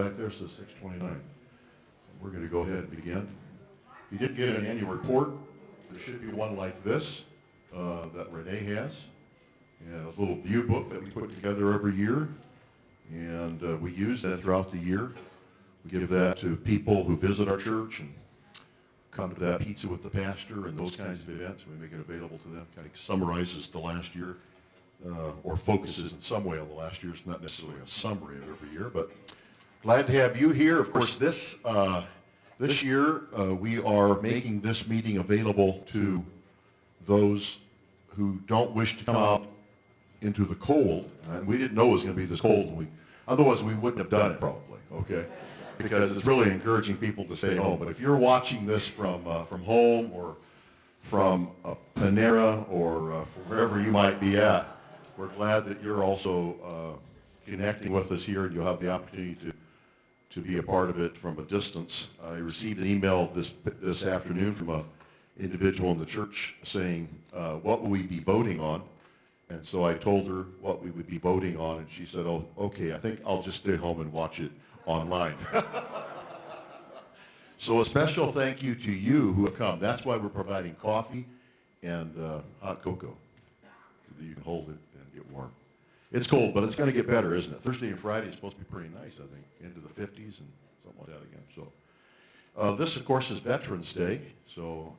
Back there says 6:29. So we're going to go ahead and begin. If you didn't get an annual report, there should be one like this that Renee has. And a little view book that we put together every year. And we use that throughout the year. We give that to people who visit our church and come to that pizza with the pastor and those kinds of events. We make it available to them. Kind of summarizes the last year or focuses in some way on the last year. It's not necessarily a summary of every year, but glad to have you here. Of course, this year we are making this meeting available to those who don't wish to come out into the cold. And we didn't know it was going to be this cold. Otherwise, we wouldn't have done it probably, okay? Because it's really encouraging people to stay home. But if you're watching this from home or from Panera or wherever you might be at, we're glad that you're also connecting with us here, and you'll have the opportunity to be a part of it from a distance. I received an email this afternoon from an individual in the church saying, what will we be voting on? And so I told her what we would be voting on, and she said, oh, okay, I think I'll just stay home and watch it online. So a special thank you to you who have come. That's why we're providing coffee and hot cocoa so that you can hold it and get warm. It's cold, but it's going to get better, isn't it? Thursday and Friday is supposed to be pretty nice, I think, into the 50s and something like that again. So this, of course, is Veterans Day. So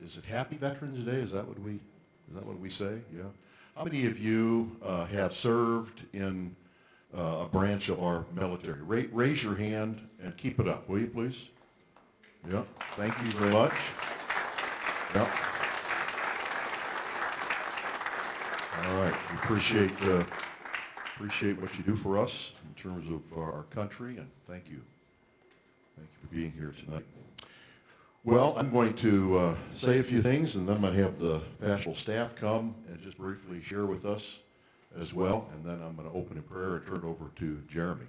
is it Happy Veterans Day? Is that what we say? Yeah. How many of you have served in a branch of our military? Raise your hand and keep it up, will you, please? Yeah. Thank you very much. Yeah. All right. We appreciate what you do for us in terms of our country, and thank you. Thank you for being here tonight. Well, I'm going to say a few things, and then I'm going to have the pastoral staff come and just briefly share with us as well, and then I'm going to open in prayer and turn it over to Jeremy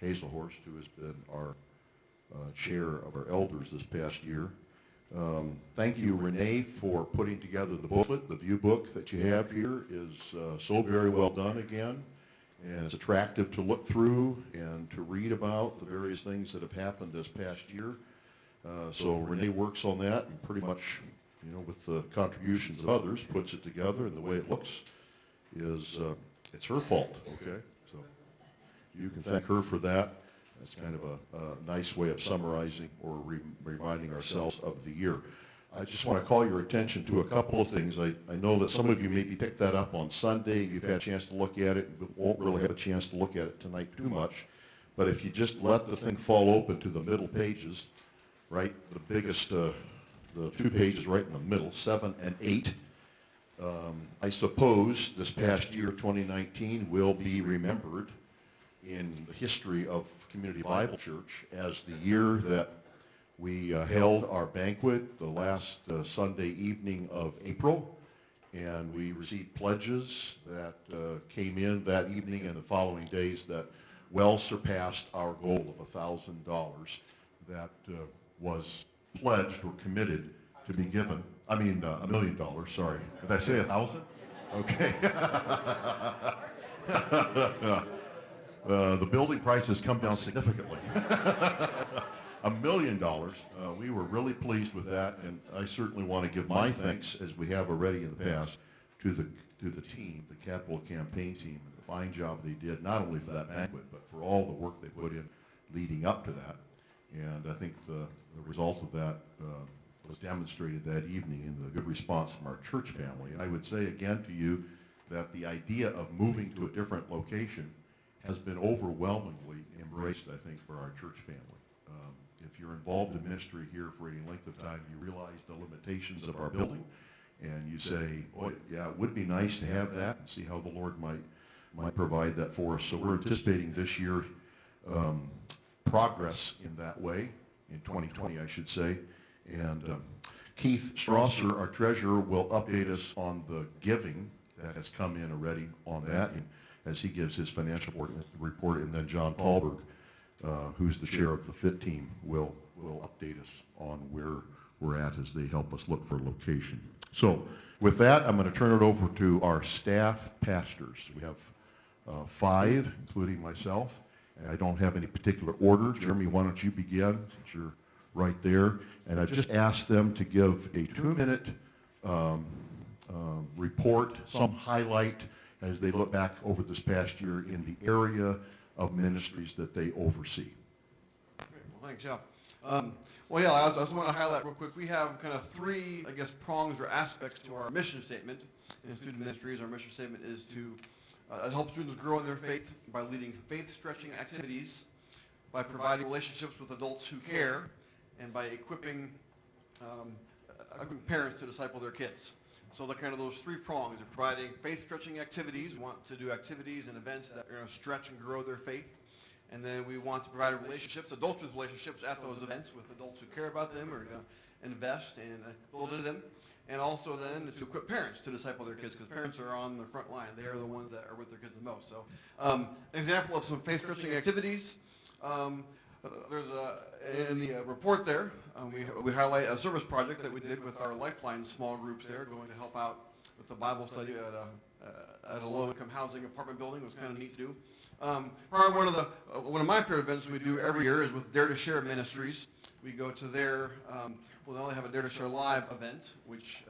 Hazelhorst, who has been our chair of our elders this past year. Thank you, Renee, for putting together the booklet. The view book that you have here is so very well done again, and it's attractive to look through and to read about the various things that have happened this past year. So Renee works on that and pretty much, with the contributions of others, puts it together, and the way it looks is, it's her fault, okay? So you can thank her for that. That's kind of a nice way of summarizing or reminding ourselves of the year. I just want to call your attention to a couple of things. I know that some of you maybe picked that up on Sunday. You've had a chance to look at it, but won't really have a chance to look at it tonight too much. But if you just let the thing fall open to the middle pages, right, the biggest, the two pages right in the middle, 7 and 8, I suppose this past year, 2019, will be remembered in the history of Community Bible Church as the year that we held our banquet the last Sunday evening of April, and we received pledges that came in that evening and the following days that well surpassed our goal of $1,000 that was pledged or committed to be given. I mean, $1 million, sorry. Did I say 1,000? Okay. The building price has come down significantly. $1 million. We were really pleased with that, and I certainly want to give my thanks, as we have already in the past, to the team, the capital campaign team, and the fine job they did, not only for that banquet, but for all the work they put in leading up to that. And I think the result of that was demonstrated that evening in the good response from our church family. And I would say again to you that the idea of moving to a different location has been overwhelmingly embraced, I think, for our church family. If you're involved in ministry here for any length of time, you realize the limitations of our building, and you say, oh, yeah, it would be nice to have that, and see how the Lord might provide that for us. So we're anticipating this year progress in that way, in 2020, I should say. And Keith Strasser, our treasurer, will update us on the giving that has come in already on that, and as he gives his financial report, and then John Paulberg, who's the chair of the FIT team, will update us on where we're at as they help us look for a location. So with that, I'm going to turn it over to our staff pastors. We have 5, including myself, I don't have any particular order. Jeremy, why don't you begin, since you're right there? And I just asked them to give a 2-minute report, some highlight as they look back over this past year in the area of ministries that they oversee. Great. Well, thanks, yeah. Well, yeah, I just want to highlight real quick. We have kind of 3, I guess, prongs or aspects to our mission statement in student ministries. Our mission statement is to help students grow in their faith by leading faith-stretching activities, by providing relationships with adults who care, and by equipping parents to disciple their kids. So the kind of those 3 prongs are providing faith-stretching activities. We want to do activities and events that are going to stretch and grow their faith. And then we want to provide relationships, adults with relationships at those events with adults who care about them or invest and build into them. And also then to equip parents to disciple their kids, because parents are on the front line. They are the ones that are with their kids the most. So an example of some faith-stretching activities, there's in the report there, we highlight a service project that we did with our Lifeline small groups there, going to help out with the Bible study at a low-income housing apartment building. It was kind of neat to do. Probably one of my favorite events we do every year is with Dare to Share Ministries. We go to their, well, they only have a Dare to Share Live event, which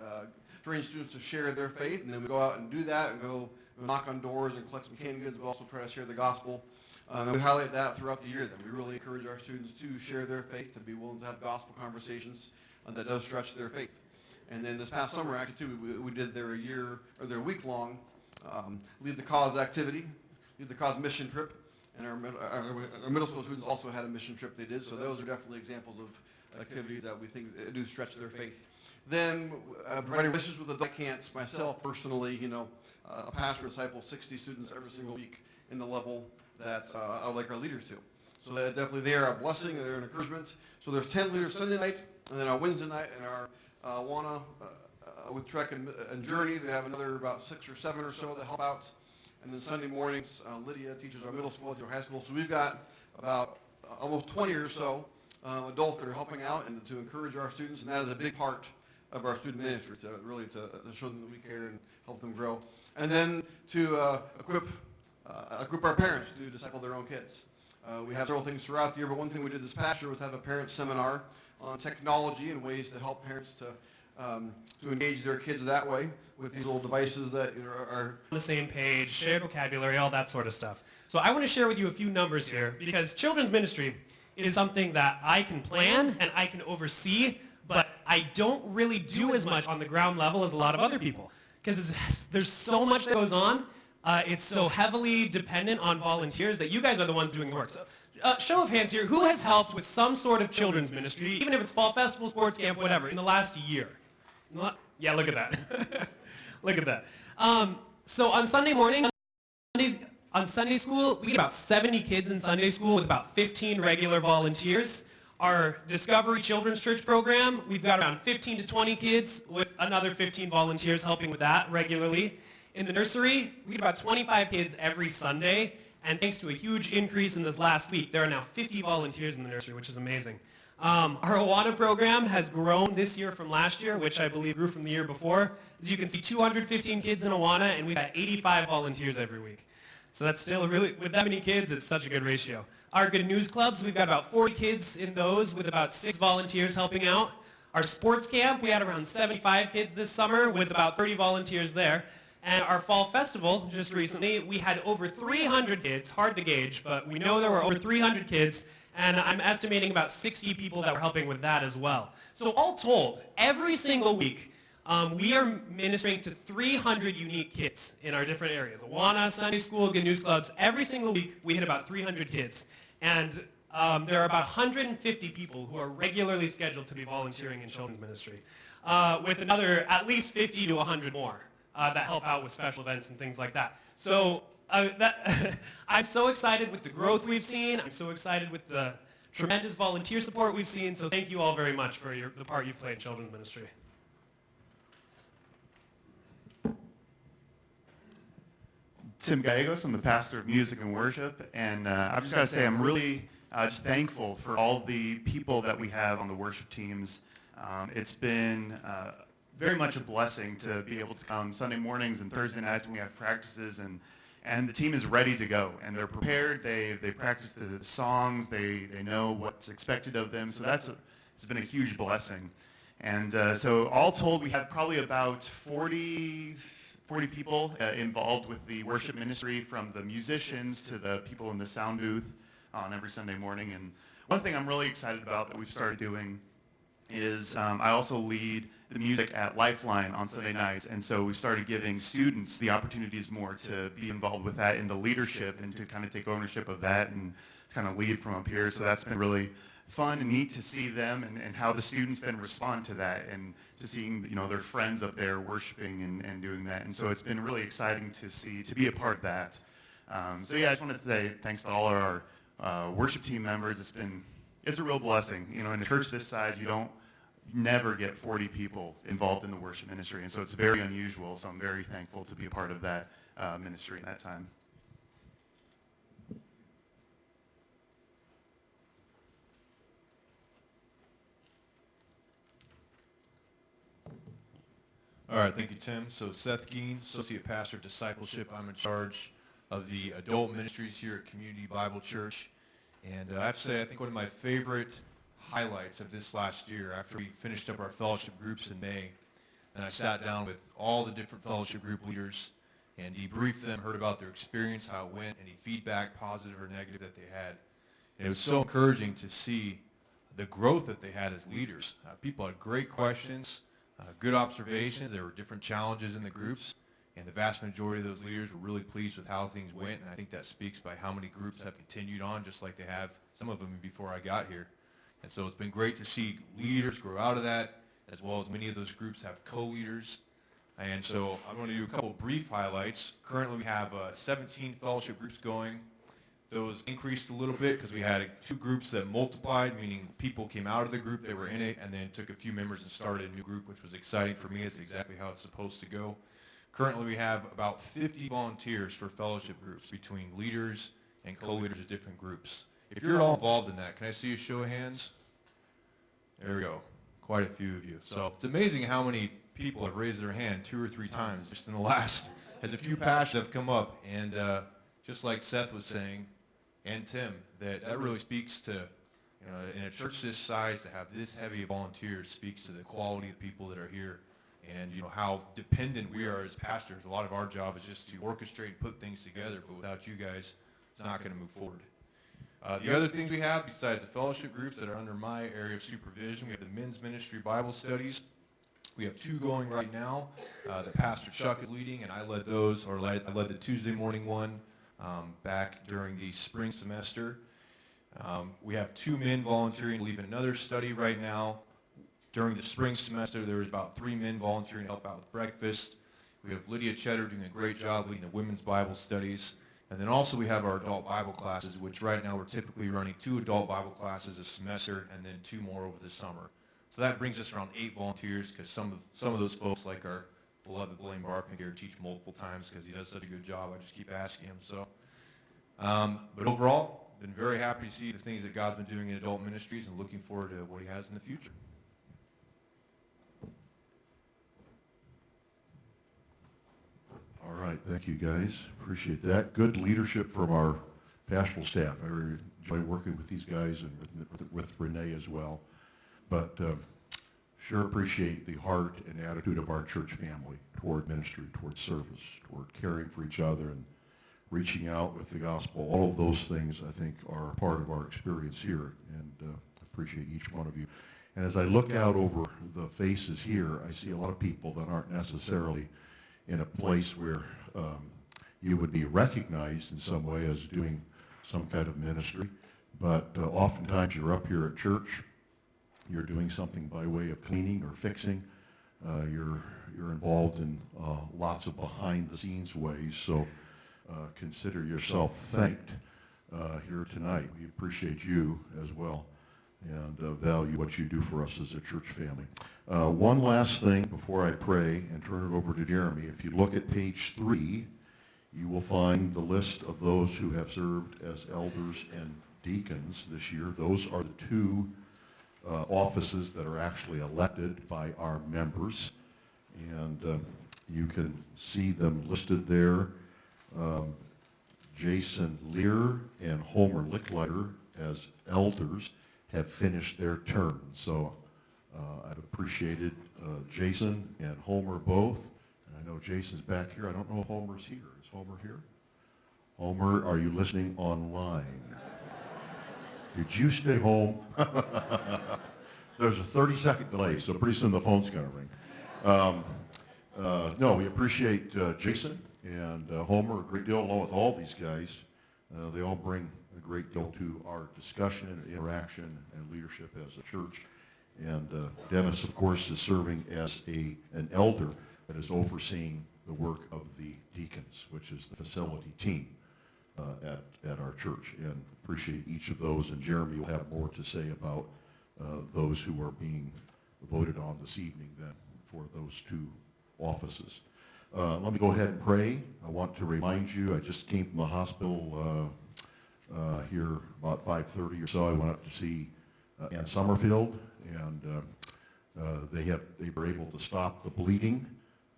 trains students to share their faith, and then we go out and do that and go knock on doors and collect some canned goods. We also try to share the gospel. And we highlight that throughout the year. Then we really encourage our students to share their faith, to be willing to have gospel conversations that does stretch their faith. And then this past summer, actually, too, we did their week-long Lead the Cause activity, Lead the Cause mission trip, and our middle school students also had a mission trip they did. So those are definitely examples of activities that we think do stretch their faith. Then providing relationships with adults. I can't myself personally, a pastor disciples 60 students every single week in the level that I would like our leaders to. So that definitely they are a blessing, they're an encouragement. So there's 10 leaders Sunday night, and then on Wednesday night in our WANA with Trek and Journey, they have another about 6 or 7 or so that help out. And then Sunday mornings, Lydia teaches our middle school, our high school. So we've got about almost 20 or so adults that are helping out and to encourage our students, and that is a big part of our student ministry, to really to show them that we care and help them grow. And then to equip our parents to disciple their own kids. We have several things throughout the year, but one thing we did this past year was have a parent seminar on technology and ways to help parents to engage their kids that way with these little devices that are on the same page, shared vocabulary, all that sort of stuff. So I want to share with you a few numbers here, because children's ministry is something that I can plan and I can oversee, but I don't really do as much on the ground level as a lot of other people, because there's so much that goes on. It's so heavily dependent on volunteers that you guys are the ones doing the work. So, show of hands here, who has helped with some sort of children's ministry, even if it's fall festival, sports camp, whatever, in the last year? Yeah, look at that. Look at that. So on Sunday morning, on Sunday school, we get about 70 kids in Sunday school with about 15 regular volunteers. Our Discovery Children's Church program, we've got around 15 to 20 kids with another 15 volunteers helping with that regularly. In the nursery, we get about 25 kids every Sunday, and thanks to a huge increase in this last week, there are now 50 volunteers in the nursery, which is amazing. Our Awana program has grown this year from last year, which I believe grew from the year before. As you can see, 215 kids in Awana, and we've got 85 volunteers every week. So that's still really, with that many kids, it's such a good ratio. Our Good News Clubs, we've got about 40 kids in those with about 6 volunteers helping out. Our sports camp, we had around 75 kids this summer with about 30 volunteers there. And our fall festival, just recently, we had over 300 kids, hard to gauge, but we know there were over 300 kids, and I'm estimating about 60 people that were helping with that as well. So all told, every single week, we are ministering to 300 unique kids in our different areas. Awana, Sunday School, Good News Clubs, every single week we hit about 300 kids. And there are about 150 people who are regularly scheduled to be volunteering in children's ministry, with another at least 50 to 100 more. That help out with special events and things like that. So I'm so excited with the growth we've seen. I'm so excited with the tremendous volunteer support we've seen. So thank you all very much for the part you've played in children's ministry. Tim Gallegos, I'm the pastor of music and worship, and I've just got to say I'm really just thankful for all the people that we have on the worship teams. It's been very much a blessing to be able to come Sunday mornings and Thursday nights when we have practices and And the team is ready to go, and they're prepared. They practice the songs. They know what's expected of them. So it's been a huge blessing. And so all told, we had probably about 40 people involved with the worship ministry, from the musicians to the people in the sound booth on every Sunday morning. And one thing I'm really excited about that we've started doing is I also lead the music at Lifeline on Sunday nights, and so we started giving students the opportunities more to be involved with that in the leadership and to kind of take ownership of that and kind of lead from up here. So that's been really fun and neat to see them and how the students then respond to that, and to seeing their friends up there worshiping and doing that. And so it's been really exciting to be a part of that. So yeah, I just wanted to say thanks to all our worship team members. It's a real blessing. In a church this size, you never get 40 people involved in the worship ministry, and so it's very unusual. So I'm very thankful to be a part of that ministry at that time. All right, thank you, Tim. So Seth Geen, Associate Pastor of Discipleship. I'm in charge of the adult ministries here at Community Bible Church. And I have to say, I think one of my favorite highlights of this last year, after we finished up our fellowship groups in May, and I sat down with all the different fellowship group leaders and debriefed them, heard about their experience, how it went, any feedback, positive or negative, that they had. And it was so encouraging to see the growth that they had as leaders. People had great questions, good observations. There were different challenges in the groups, and the vast majority of those leaders were really pleased with how things went, and I think that speaks by how many groups have continued on, just like they have, some of them before I got here. And so it's been great to see leaders grow out of that, as well as many of those groups have co-leaders. And so I'm going to do a couple brief highlights. Currently we have 17 fellowship groups going. Those increased a little bit because we had 2 groups that multiplied, meaning people came out of the group, they were in it, and then took a few members and started a new group, which was exciting for me. It's exactly how it's supposed to go. Currently we have about 50 volunteers for fellowship groups between leaders and co-leaders of different groups. If you're at all involved in that, can I see a show of hands? There we go. Quite a few of you. So it's amazing how many people have raised their hand 2 or 3 times just in the last, as a few pastors have come up. And just like Seth was saying, and Tim, that really speaks to, in a church this size, to have this heavy of volunteers speaks to the quality of people that are here, and how dependent we are as pastors. A lot of our job is just to orchestrate and put things together, but without you guys, it's not going to move forward. The other things we have, besides the fellowship groups that are under my area of supervision, we have the men's ministry Bible studies. We have 2 going right now that Pastor Chuck is leading, and I led those, or I led the Tuesday morning one back during the spring semester. We have 2 men volunteering to lead another study right now. During the spring semester, there was about 3 men volunteering to help out with breakfast. We have Lydia Cheddar doing a great job leading the women's Bible studies. And then also we have our adult Bible classes, which right now we're typically running 2 adult Bible classes a semester and then 2 more over the summer. So that brings us around 8 volunteers, because some of those folks, like our beloved Blaine Barpink here, teach multiple times because he does such a good job. I just keep asking him. So, but overall, been very happy to see the things that God's been doing in adult ministries, and looking forward to what he has in the future. All right, thank you guys. Appreciate that. Good leadership from our pastoral staff. I really enjoy working with these guys and with Renee as well. But sure appreciate the heart and attitude of our church family toward ministry, toward service, toward caring for each other and reaching out with the gospel. All of those things, I think, are part of our experience here, and appreciate each one of you. And as I look out over the faces here, I see a lot of people that aren't necessarily in a place where you would be recognized in some way as doing some kind of ministry. But oftentimes you're up here at church, you're doing something by way of cleaning or fixing. You're involved in lots of behind-the-scenes ways. So consider yourself thanked here tonight. We appreciate you as well, and value what you do for us as a church family. One last thing before I pray and turn it over to Jeremy. If you look at page 3, you will find the list of those who have served as elders and deacons this year. Those are the 2 offices that are actually elected by our members, and you can see them listed there. Jason Lear and Homer Licklider as elders have finished their term. So I've appreciated Jason and Homer both. And I know Jason's back here. I don't know if Homer's here. Is Homer here? Homer, are you listening online? Did you stay home? There's a 30-second delay, so pretty soon the phone's going to ring. No, we appreciate Jason and Homer a great deal, along with all these guys. They all bring a great deal to our discussion and interaction and leadership as a church. And Dennis, of course, is serving as an elder that is overseeing the work of the Deacons, which is the facility team at our church. And appreciate each of those. And Jeremy will have more to say about those who are being voted on this evening than for those two offices. Let me go ahead and pray. I want to remind you, I just came from the hospital here about 5:30 or so. I went up to see Ann Summerfield, and they were able to stop the bleeding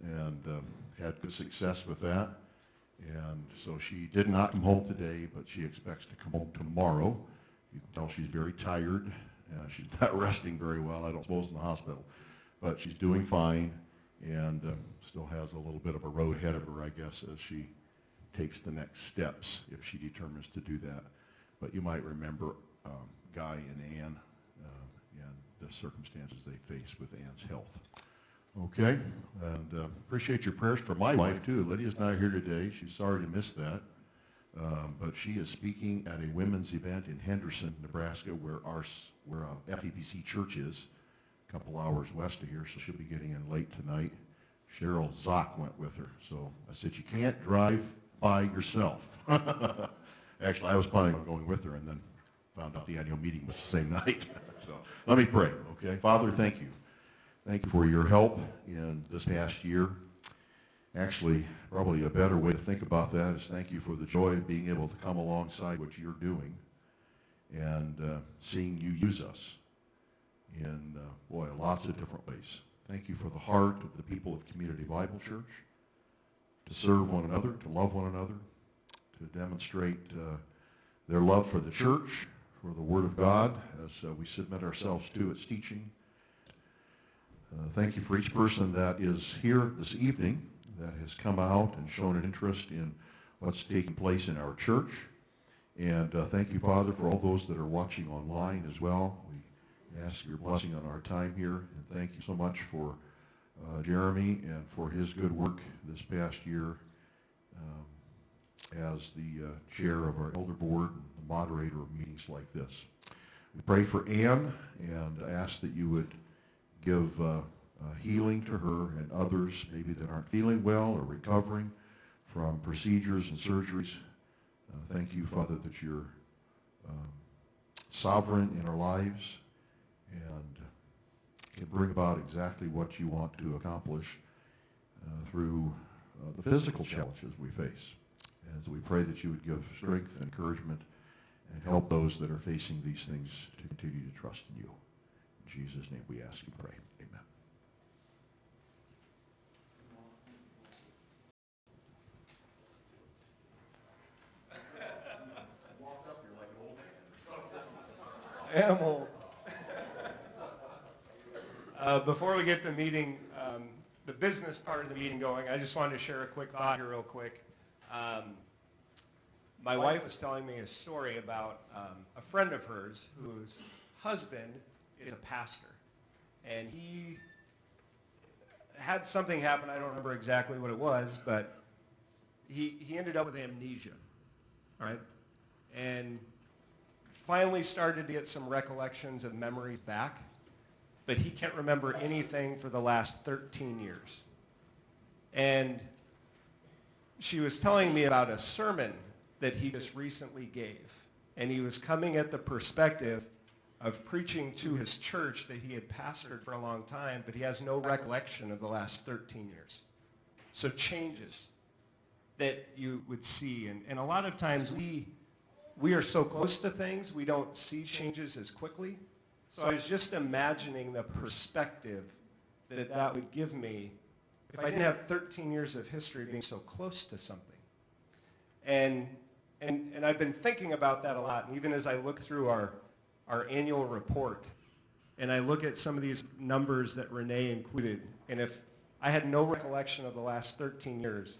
and had good success with that. And so she did not come home today, but she expects to come home tomorrow. You can tell she's very tired. She's not resting very well, I don't suppose, in the hospital. But she's doing fine and still has a little bit of a road ahead of her, I guess, as she takes the next steps if she determines to do that. But you might remember Guy and Ann and the circumstances they face with Ann's health. Okay, and appreciate your prayers for my wife, too. Lydia's not here today. She's sorry to miss that. But she is speaking at a women's event in Henderson, Nebraska, where FEBC church is, a couple hours west of here, so she'll be getting in late tonight. Cheryl Zock went with her, so I said, you can't drive by yourself. Actually, I was planning on going with her and then found out the annual meeting was the same night. So let me pray, okay? Father, thank you. Thank you for your help in this past year. Actually, probably a better way to think about that is thank you for the joy of being able to come alongside what you're doing and seeing you use us in, lots of different ways. Thank you for the heart of the people of Community Bible Church to serve one another, to love one another, to demonstrate their love for the church, for the Word of God, as we submit ourselves to its teaching. Thank you for each person that is here this evening that has come out and shown an interest in what's taking place in our church. And thank you, Father, for all those that are watching online as well. We ask your blessing on our time here. And thank you so much for Jeremy and for his good work this past year as the chair of our elder board and the moderator of meetings like this. We pray for Ann and ask that you would give healing to her and others maybe that aren't feeling well or recovering from procedures and surgeries. Thank you, Father, that you're sovereign in our lives and can bring about exactly what you want to accomplish through the physical challenges we face. As we pray that you would give strength and encouragement and help those that are facing these things to continue to trust in you. In Jesus' name we ask and pray. Amen. I am old. Before we get the meeting, the business part of the meeting going, I just wanted to share a quick thought here real quick. My wife was telling me a story about a friend of hers whose husband is a pastor. And he had something happen, I don't remember exactly what it was, but he ended up with amnesia, all right? And finally started to get some recollections of memories back, but he can't remember anything for the last 13 years. And she was telling me about a sermon that he just recently gave, and he was coming at the perspective of preaching to his church that he had pastored for a long time, but he has no recollection of the last 13 years. So changes that you would see, and a lot of times we are so close to things, we don't see changes as quickly. So I was just imagining the perspective that would give me if I didn't have 13 years of history being so close to something. And And I've been thinking about that a lot, and even as I look through our annual report, and I look at some of these numbers that Renee included, and if I had no recollection of the last 13 years,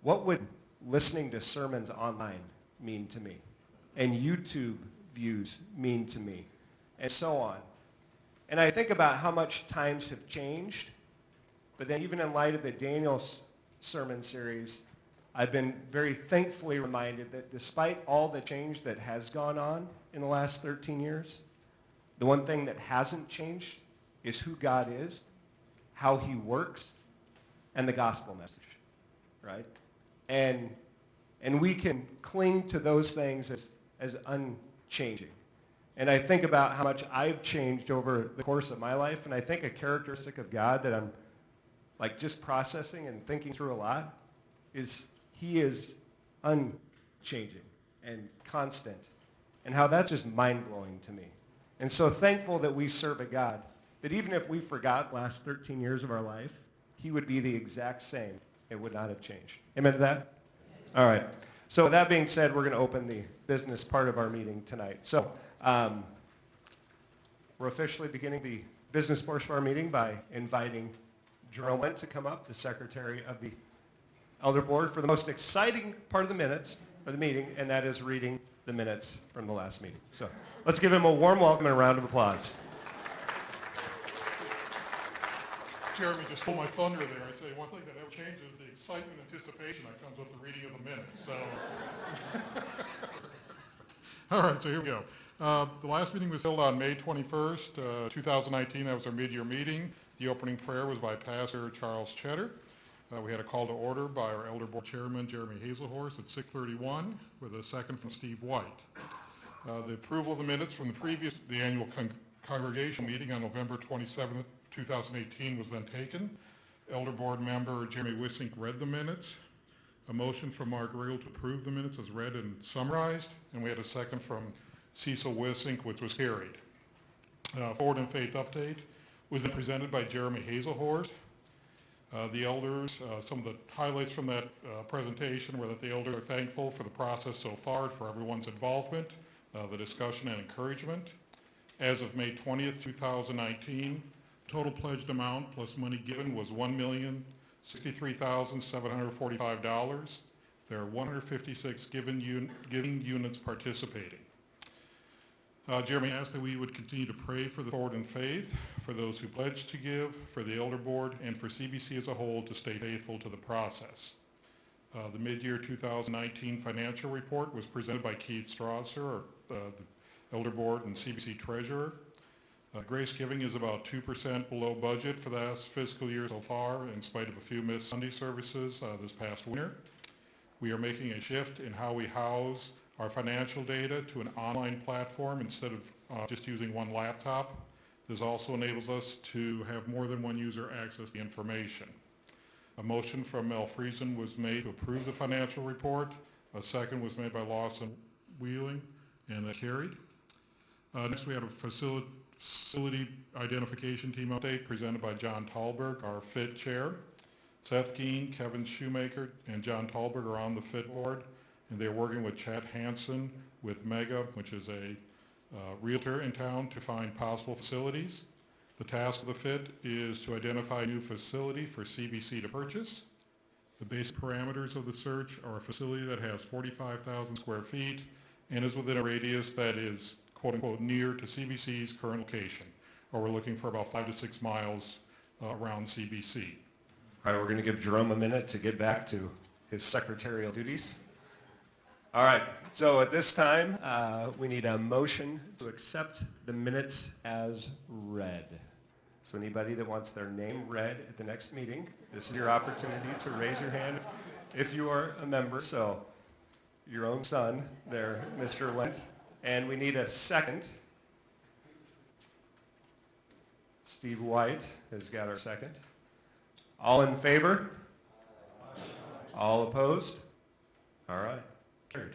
what would listening to sermons online mean to me? And YouTube views mean to me? And so on. And I think about how much times have changed, but then even in light of the Daniel sermon series, I've been very thankfully reminded that despite all the change that has gone on in the last 13 years, the one thing that hasn't changed is who God is, how he works, and the gospel message, right? And we can cling to those things as unchanging. And I think about how much I've changed over the course of my life, and I think a characteristic of God that I'm like just processing and thinking through a lot is he is unchanging and constant, and how that's just mind-blowing to me. And so thankful that we serve a God that even if we forgot the last 13 years of our life, he would be the exact same. It would not have changed. Amen to that? All right. So with that being said, we're going to open the business part of our meeting tonight. So we're officially beginning the business portion of our meeting by inviting Jerome Went to come up, the secretary of the Elder Board, for the most exciting part of the minutes of the meeting, and that is reading the minutes from the last meeting. So let's give him a warm welcome and a round of applause. Jeremy just stole my thunder there. I say one thing that never changes is the excitement and anticipation that comes with the reading of the minutes. So, all right, so here we go. The last meeting was held on May 21st, 2019. That was our mid-year meeting. The opening prayer was by Pastor Charles Cheddar. We had a call to order by our Elder Board Chairman, Jeremy Hazelhorst, at 6:31, with a second from Steve White. The approval of the minutes from the annual congregation meeting on November 27th, 2018 was then taken. Elder Board member Jeremy Wissink read the minutes. A motion from Mark Riggle to approve the minutes as read and summarized, and we had a second from Cecil Wissink, which was carried. Forward in Faith update was then presented by Jeremy Hazelhorst. The elders, some of the highlights from that presentation were that the elders are thankful for the process so far, for everyone's involvement, the discussion and encouragement. As of May 20th, 2019, total pledged amount plus money given was $1,063,745. There are 156 giving units participating. Jeremy asked that we would continue to pray for the Forward in Faith, for those who pledged to give, for the Elder Board, and for CBC as a whole to stay faithful to the process. The mid-year 2019 financial report was presented by Keith Strasser, the Elder Board and CBC Treasurer. Grace giving is about 2% below budget for the last fiscal year so far, in spite of a few missed Sunday services this past winter. We are making a shift in how we house our financial data to an online platform instead of just using one laptop. This also enables us to have more than one user access the information. A motion from Mel Friesen was made to approve the financial report. A second was made by Lawson Wheeling, and that carried. Next we had a facility identification team update presented by John Talberg, our FIT chair. Seth Geen, Kevin Shoemaker, and John Talberg are on the FIT board, and they're working with Chad Hansen with Mega, which is a realtor in town, to find possible facilities. The task of the FIT is to identify a new facility for CBC to purchase. The basic parameters of the search are a facility that has 45,000 square feet and is within a radius that is quote-unquote near to CBC's current location, or we're looking for about 5 to 6 miles around CBC. All right, we're going to give Jerome a minute to get back to his secretarial duties. All right, so at this time, we need a motion to accept the minutes as read. So anybody that wants their name read at the next meeting, this is your opportunity to raise your hand if you are a member. So your own son there, Mr. Lent. And we need a second. Steve White has got our second. All in favor? All opposed? All right. Carried.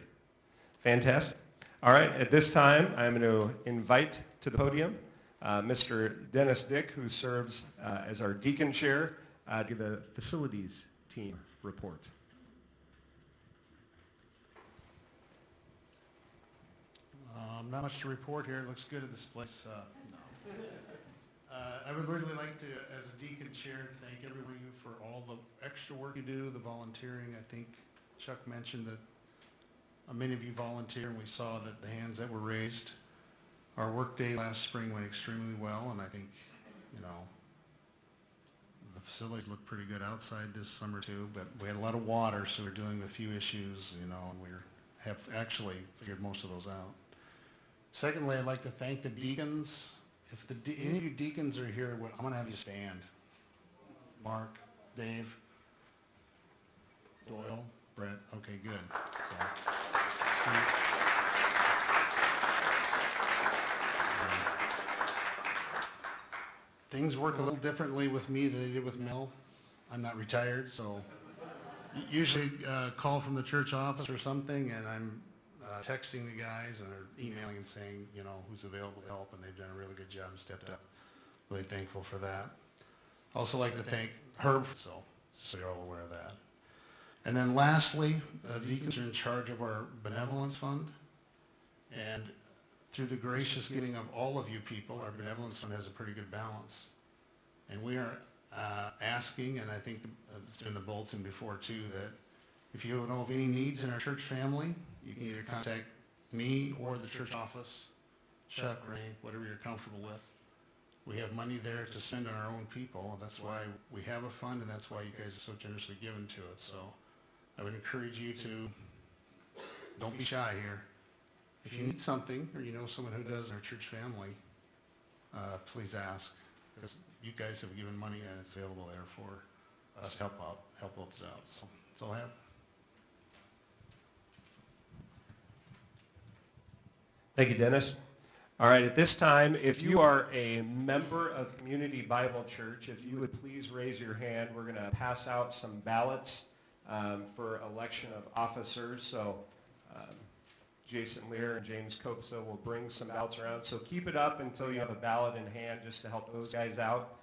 Fantastic. All right, at this time, I'm going to invite to the podium Mr. Dennis Dick, who serves as our Deacon Chair, to give the facilities team report. Not much to report here. It looks good at this place. No. I would really like to, as a deacon chair, thank every one of you for all the extra work you do, the volunteering. I think Chuck mentioned that many of you volunteer, and we saw that the hands that were raised. Our work day last spring went extremely well, and I think, you know, the facilities look pretty good outside this summer too, but we had a lot of water, so we're dealing with a few issues, you know, and have actually figured most of those out. Secondly, I'd like to thank the deacons. If any of you deacons are here, I'm going to have you stand. Mark, Dave, Doyle, Brett. Okay, good. So, Steve. Things work a little differently with me than they did with Mel. I'm not retired, so usually call from the church office or something, and I'm texting the guys and emailing and saying, you know, who's available to help, and they've done a really good job and stepped up. Really thankful for that. Also like to thank Herb, so you're all aware of that. And then lastly, the deacons are in charge of our Benevolence Fund, and through the gracious giving of all of you people, our Benevolence Fund has a pretty good balance. And we are asking, and I think it's been in the bulletin before too, that if you know of any needs in our church family, you can either contact me or the church office, Chuck, Ray, whatever you're comfortable with. We have money there to spend on our own people, and that's why we have a fund, and that's why you guys are so generously given to it. So I would encourage you to, don't be shy here. If you need something, or you know someone who does in our church family, please ask, because you guys have given money and it's available there for us to help us out. So that's all I have. Thank you, Dennis. All right, at this time, if you are a member of Community Bible Church, if you would please raise your hand. We're going to pass out some ballots for election of officers. So Jason Lear and James Kopsa will bring some ballots around. So keep it up until you have a ballot in hand just to help those guys out.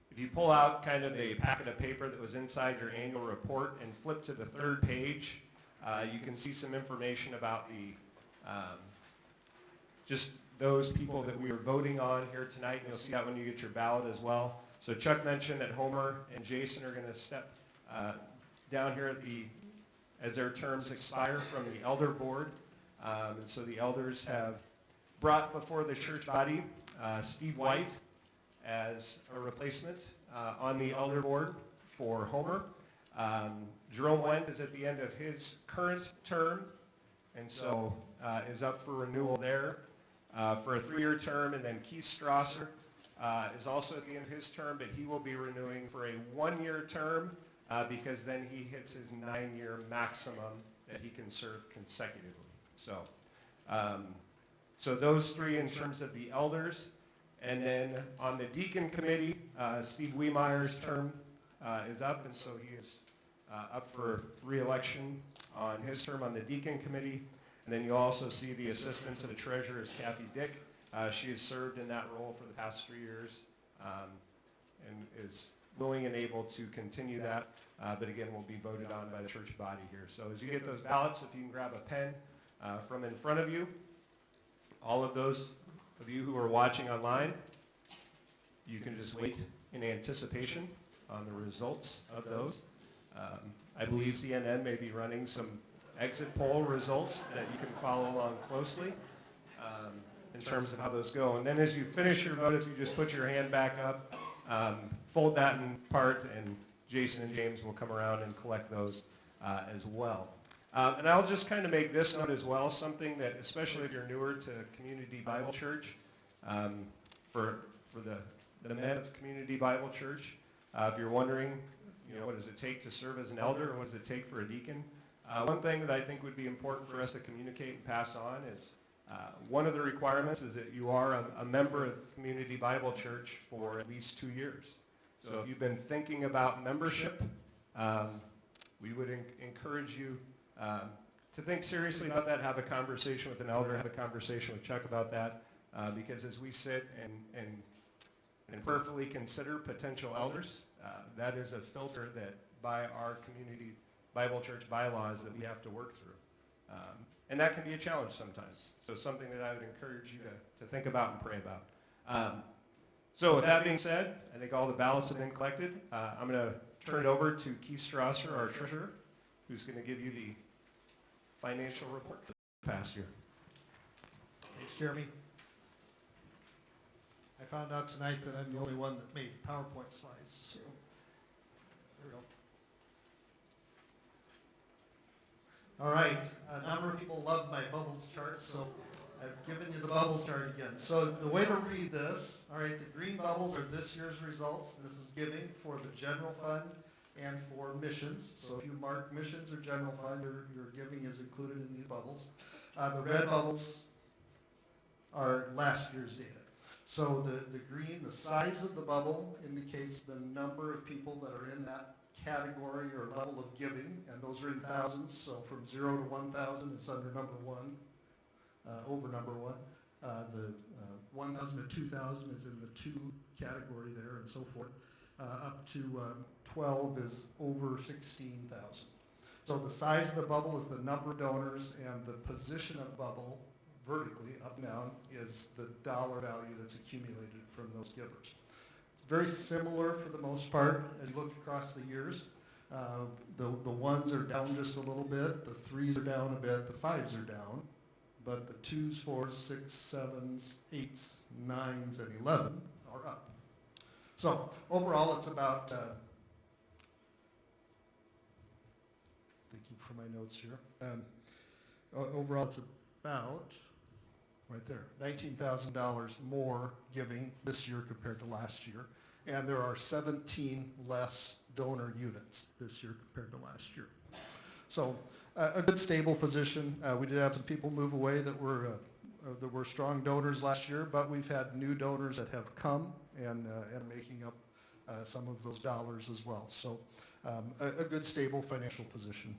If you pull out kind of a packet of paper that was inside your annual report and flip to the third page, you can see some information about the just those people that we are voting on here tonight. And you'll see that when you get your ballot as well. So Chuck mentioned that Homer and Jason are going to step down here at as their terms expire from the elder board. And so the elders have brought before the church body Steve White as a replacement on the elder board for Homer. Jerome Wendt is at the end of his current term, and so is up for renewal there for a 3-year term. And then Keith Strasser is also at the end of his term, but he will be renewing for a 1-year term because then he hits his 9-year maximum that he can serve consecutively. So, so those three in terms of the elders. And then on the deacon committee, Steve Wiemeyer's term is up, and so he is up for re-election on his term on the deacon committee. And then you also see the assistant to the treasurer is Kathy Dick. She has served in that role for the past 3 years and is willing and able to continue that, but again will be voted on by the church body here. So as you get those ballots, if you can grab a pen from in front of you, all of those of you who are watching online, you can just wait in anticipation on the results of those. I believe CNN may be running some exit poll results that you can follow along closely in terms of how those go. And then as you finish your vote, if you just put your hand back up, fold that in part, and Jason and James will come around and collect those as well. And I'll just kind of make this note as well, something that, especially if you're newer to Community Bible Church, for the men of Community Bible Church, if you're wondering, you know, what does it take to serve as an elder, and what does it take for a deacon? One thing that I think would be important for us to communicate and pass on is one of the requirements is that you are a member of Community Bible Church for at least 2 years. So if you've been thinking about membership, we would encourage you to think seriously about that, have a conversation with an elder, have a conversation with Chuck about that, because as we sit and prayerfully consider potential elders, that is a filter that by our Community Bible Church bylaws that we have to work through. And that can be a challenge sometimes. So something that I would encourage you to think about and pray about. So with that being said, I think all the ballots have been collected. I'm going to turn it over to Keith Strasser, our treasurer, who's going to give you the financial report for the past year. Thanks, Jeremy. I found out tonight that I'm the only one that made PowerPoint slides. So there we go. All right, a number of people love my bubbles chart, so I've given you the bubbles chart again. So the way to read this, all right, the green bubbles are this year's results. This is giving for the general fund and for missions. So if you mark missions or general fund, your giving is included in these bubbles. The red bubbles are last year's data. So the green, the size of the bubble indicates the number of people that are in that category or level of giving, and those are in thousands. So from 0 to 1,000 is under number 1, over number 1. The 1,000 to 2,000 is in the 2 category there, and so forth. Up to 12 is over 16,000. So the size of the bubble is the number of donors, and the position of the bubble vertically, up and down, is the dollar value that's accumulated from those givers. It's very similar for the most part as you look across the years. The ones are down just a little bit, the threes are down a bit, the fives are down, but the 2s, 4s, 6s, 7s, 8s, 9s, and 11 are up. So overall, it's about, thinking for my notes here, overall it's about, right there, $19,000 more giving this year compared to last year. And there are 17 less donor units this year compared to last year. So a good stable position. We did have some people move away that were strong donors last year, but we've had new donors that have come and making up some of those dollars as well. So a good stable financial position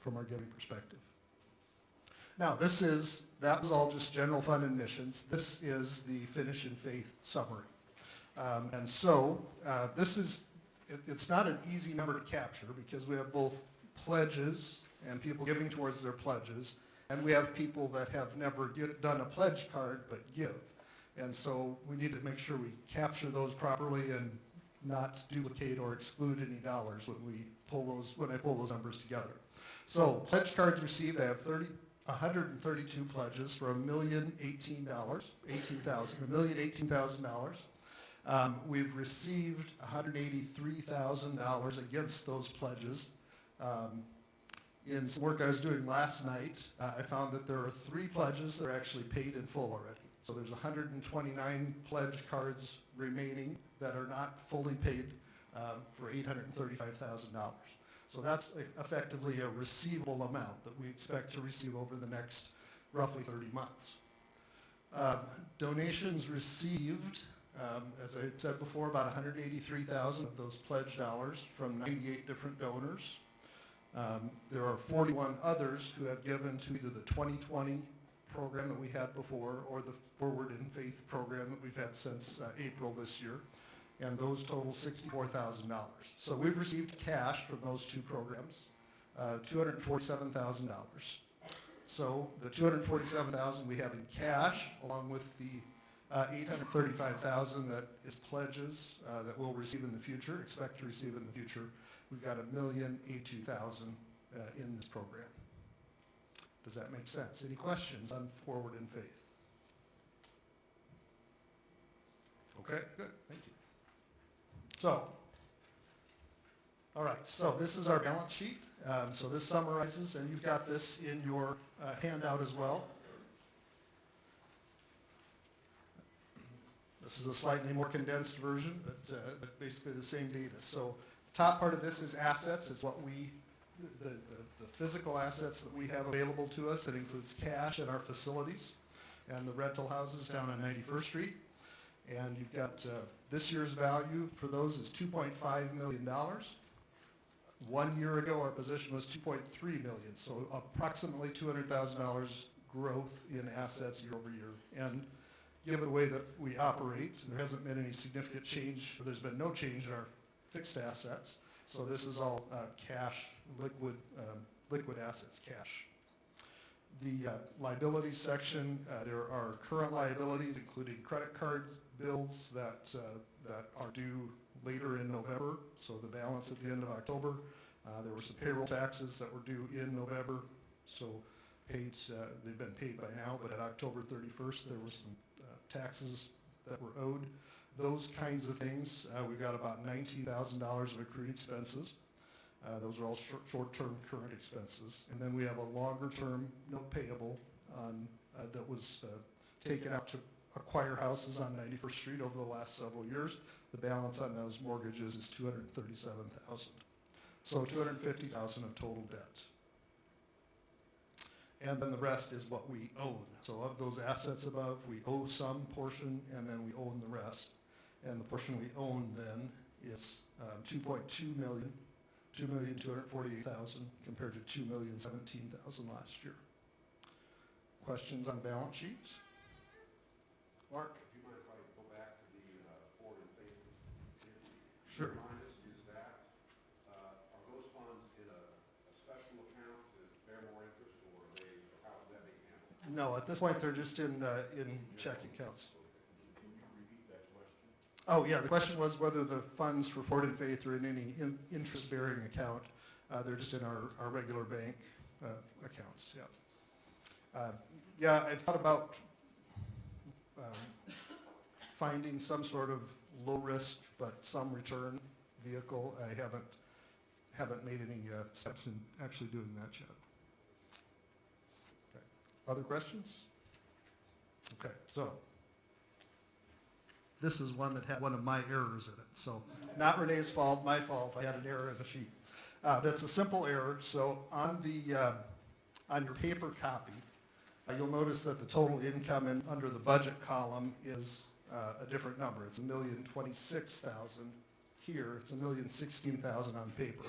from our giving perspective. Now that was all just general fund and missions. This is the Finish in Faith summary. And so it's not an easy number to capture because we have both pledges and people giving towards their pledges, and we have people that have never done a pledge card but give. And so we need to make sure we capture those properly and not duplicate or exclude any dollars when I pull those numbers together. So pledge cards received, I have 132 pledges for $1,018,000. We've received $183,000 against those pledges. In some work I was doing last night, I found that there are 3 pledges that are actually paid in full already. So there's 129 pledge cards remaining that are not fully paid for $835,000. So that's effectively a receivable amount that we expect to receive over the next roughly 30 months. Donations received, as I said before, about $183,000 of those pledged dollars from 98 different donors. There are 41 others who have given to either the 2020 program that we had before or the Forward in Faith program that we've had since April this year. And those total $64,000. So we've received cash from those 2 programs, $247,000. So the $247,000 we have in cash, along with the $835,000 that is pledges that we'll receive in the future, expect to receive in the future. We've got $1,082,000 in this program. Does that make sense? Any questions on Forward in Faith? Okay, good, thank you. So, all right, so this is our balance sheet. So this summarizes, and you've got this in your handout as well. This is a slightly more condensed version, but basically the same data. So the top part of this is assets. It's what the physical assets that we have available to us. That includes cash at our facilities and the rental houses down on 91st Street. And you've got this year's value for those is $2.5 million. 1 year ago, our position was $2.3 million, so approximately $200,000 growth in assets year over year. And given the way that we operate, there hasn't been any significant change, or there's been no change in our fixed assets. So this is all cash, liquid assets, cash. The liability section, there are current liabilities, including credit card bills that are due later in November, so the balance at the end of October. There were some payroll taxes that were due in November, so they've been paid by now, but at October 31st, there were some taxes that were owed. Those kinds of things, we've got about $19,000 of accrued expenses. Those are all short-term current expenses. And then we have a longer-term note payable that was taken out to acquire houses on 91st Street over the last several years. The balance on those mortgages is $237,000. So $250,000 of total debt. And then the rest is what we own. So of those assets above, we owe some portion, and then we own the rest. And the portion we own then is $2.2 million, $2,248,000 compared to $2,017,000 last year. Questions on balance sheets? Mark? Do you mind if I go back to the Forward and Faith? Sure. Remind us, are those funds in a special account to bear more interest, or how is that being handled? No, at this point, they're just in checking accounts. Can you repeat that question? Oh, yeah, the question was whether the funds for Forward and Faith are in any interest-bearing account. They're just in our regular bank accounts, yeah. Yeah, I've thought about finding some sort of low-risk but some return vehicle. I haven't made any steps in actually doing that yet. Okay. Other questions? Okay, so this is one that had one of my errors in it. So not Renee's fault, my fault. I had an error in the sheet. That's a simple error. So on your paper copy, you'll notice that the total income under the budget column is a different number. It's $1,026,000 here. It's $1,016,000 on paper.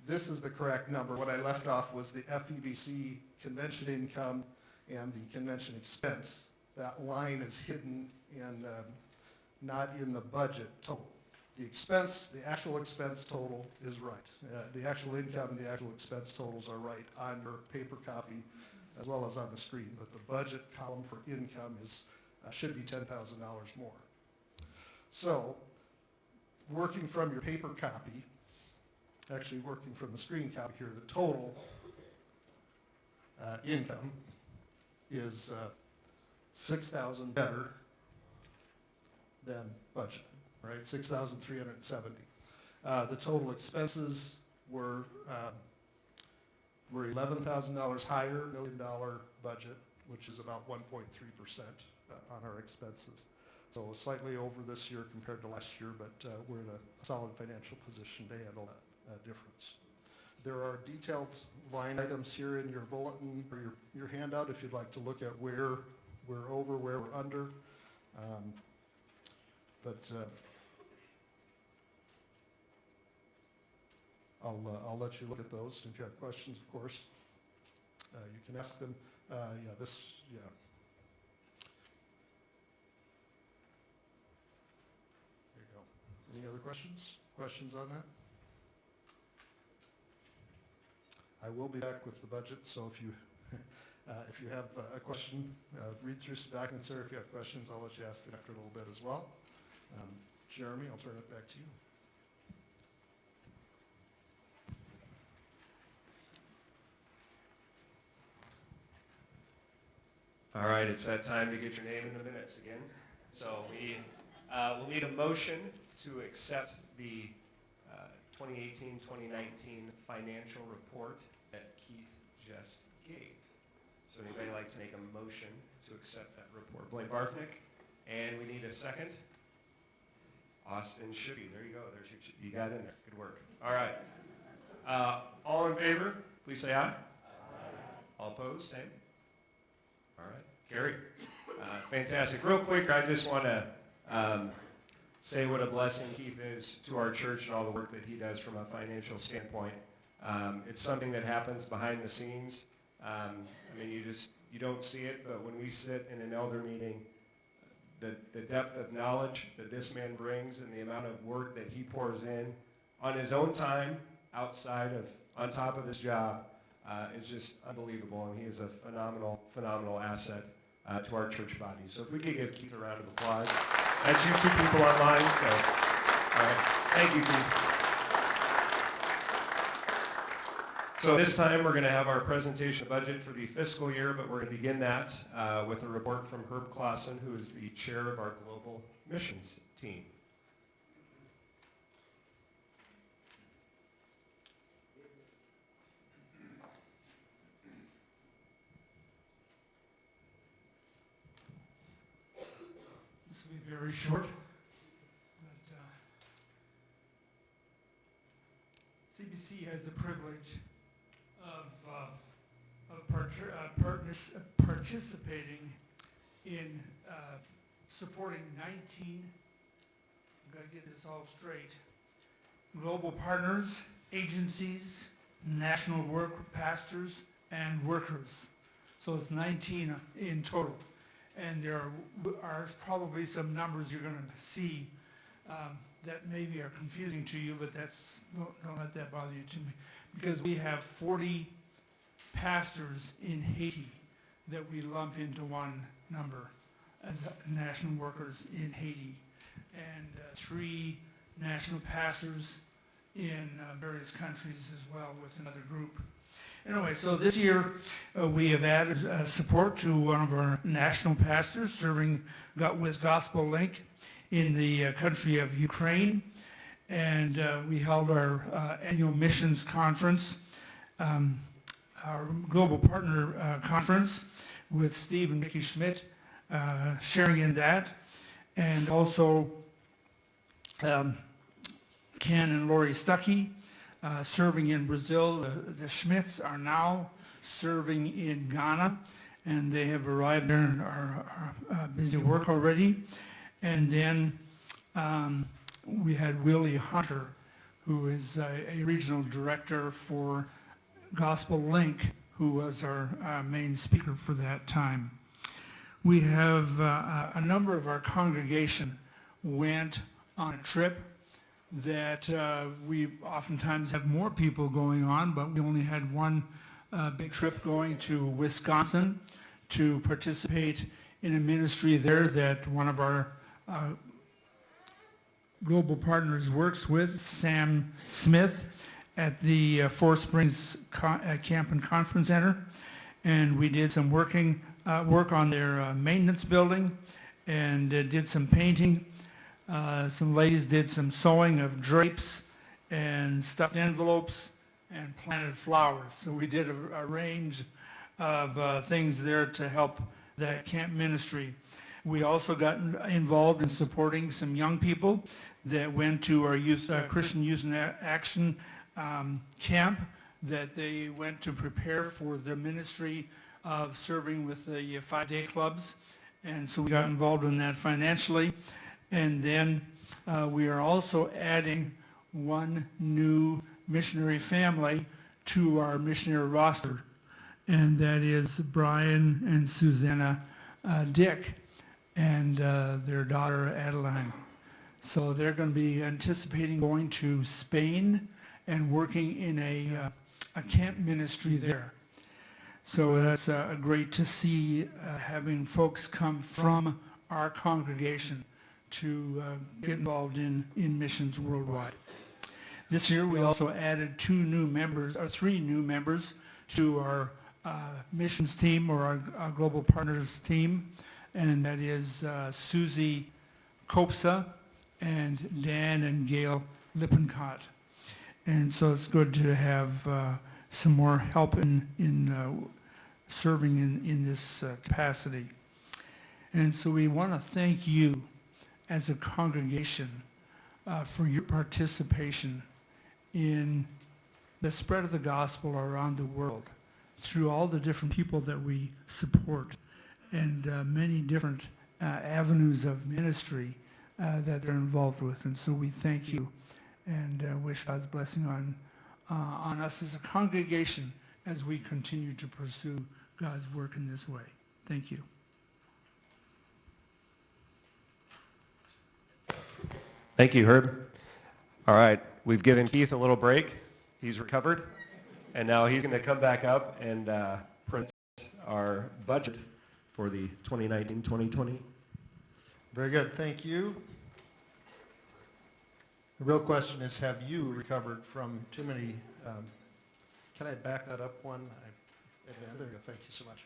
This is the correct number. What I left off was the FEBC convention income and the convention expense. That line is hidden and not in the budget total. The actual expense total is right. The actual income and the actual expense totals are right on your paper copy as well as on the screen, but the budget column for income should be $10,000 more. So, working from your paper copy, actually working from the screen copy here, the total income is $6,000 better than budgeted, right? $6,370. The total expenses were $11,000 higher, $1 million budget, which is about 1.3% on our expenses. So slightly over this year compared to last year, but we're in a solid financial position to handle that difference. There are detailed line items here in your bulletin or your handout if you'd like to look at where we're over, where we're under. I'll let you look at those. If you have questions, of course, you can ask them. There you go. Any other questions? Questions on that? I will be back with the budget, so if you have a question, read through some documents there. If you have questions, I'll let you ask it after a little bit as well. Jeremy, I'll turn it back to you. All right, it's that time to get your name in the minutes again. So we'll need a motion to accept the 2018-2019 financial report that Keith just gave. So anybody like to make a motion to accept that report? Blaine Barfnick, and we need a second. Austin Shibby, there you go. You got in there. Good work. All right. All in favor, please say aye. Aye. All opposed, same. All right, Gary. Fantastic. Real quick, I just want to say what a blessing Keith is to our church and all the work that he does from a financial standpoint. It's something that happens behind the scenes. I mean, you don't see it, but when we sit in an elder meeting, the depth of knowledge that this man brings and the amount of work that he pours in on his own time, on top of his job, is just unbelievable, and he is a phenomenal asset to our church body. So if we could give Keith a round of applause. That's you two people online, so all right. Thank you, Keith. So this time we're going to have our presentation budget for the fiscal year, but we're going to begin that with a report from Herb Clausen, who is the chair of our global missions team. This will be very short, but CBC has the privilege of participating in supporting 19, I've got to get this all straight, global partners, agencies, national pastors, and workers. So it's 19 in total. And there are probably some numbers you're going to see that maybe are confusing to you, but don't let that bother you too much. Because we have 40 pastors in Haiti that we lump into one number as national workers in Haiti, and 3 national pastors in various countries as well with another group. Anyway, so this year we have added support to one of our national pastors serving with Gospel Link in the country of Ukraine, and we held our annual missions conference, our global partner conference with Steve and Mickey Schmidt sharing in that, and also Ken and Lori Stuckey serving in Brazil. The Schmidts are now serving in Ghana, and they have arrived there and are busy work already. And then we had Willie Hunter, who is a regional director for Gospel Link, who was our main speaker for that time. We have a number of our congregation went on a trip that we oftentimes have more people going on, but we only had one big trip going to Wisconsin to participate in a ministry there that one of our global partners works with, Sam Smith, at the Four Springs Camp and Conference Center. And we did some work on their maintenance building and did some painting. Some ladies did some sewing of drapes and stuffed envelopes and planted flowers. So we did a range of things there to help that camp ministry. We also got involved in supporting some young people that went to our Christian Youth in Action camp, that they went to prepare for the ministry of serving with the 5-day clubs. And so we got involved in that financially. And then we are also adding one new missionary family to our missionary roster, and that is Brian and Susanna Dick and their daughter Adeline. So they're going to be anticipating going to Spain and working in a camp ministry there. So that's great to see having folks come from our congregation to get involved in missions worldwide. This year we also added 3 new members to our missions team, or our global partners team, and that is Susie Kopsa and Dan and Gail Lippincott. And so it's good to have some more help in serving in this capacity. And so we want to thank you as a congregation for your participation in the spread of the gospel around the world through all the different people that we support and many different avenues of ministry that they're involved with. And so we thank you and wish God's blessing on us as a congregation as we continue to pursue God's work in this way. Thank you. Thank you, Herb. All right, we've given Keith a little break. He's recovered. And now he's going to come back up and present our budget for the 2019-2020. Very good, thank you. The real question is, have you recovered from too many, can I back that up one? There you go, thank you so much.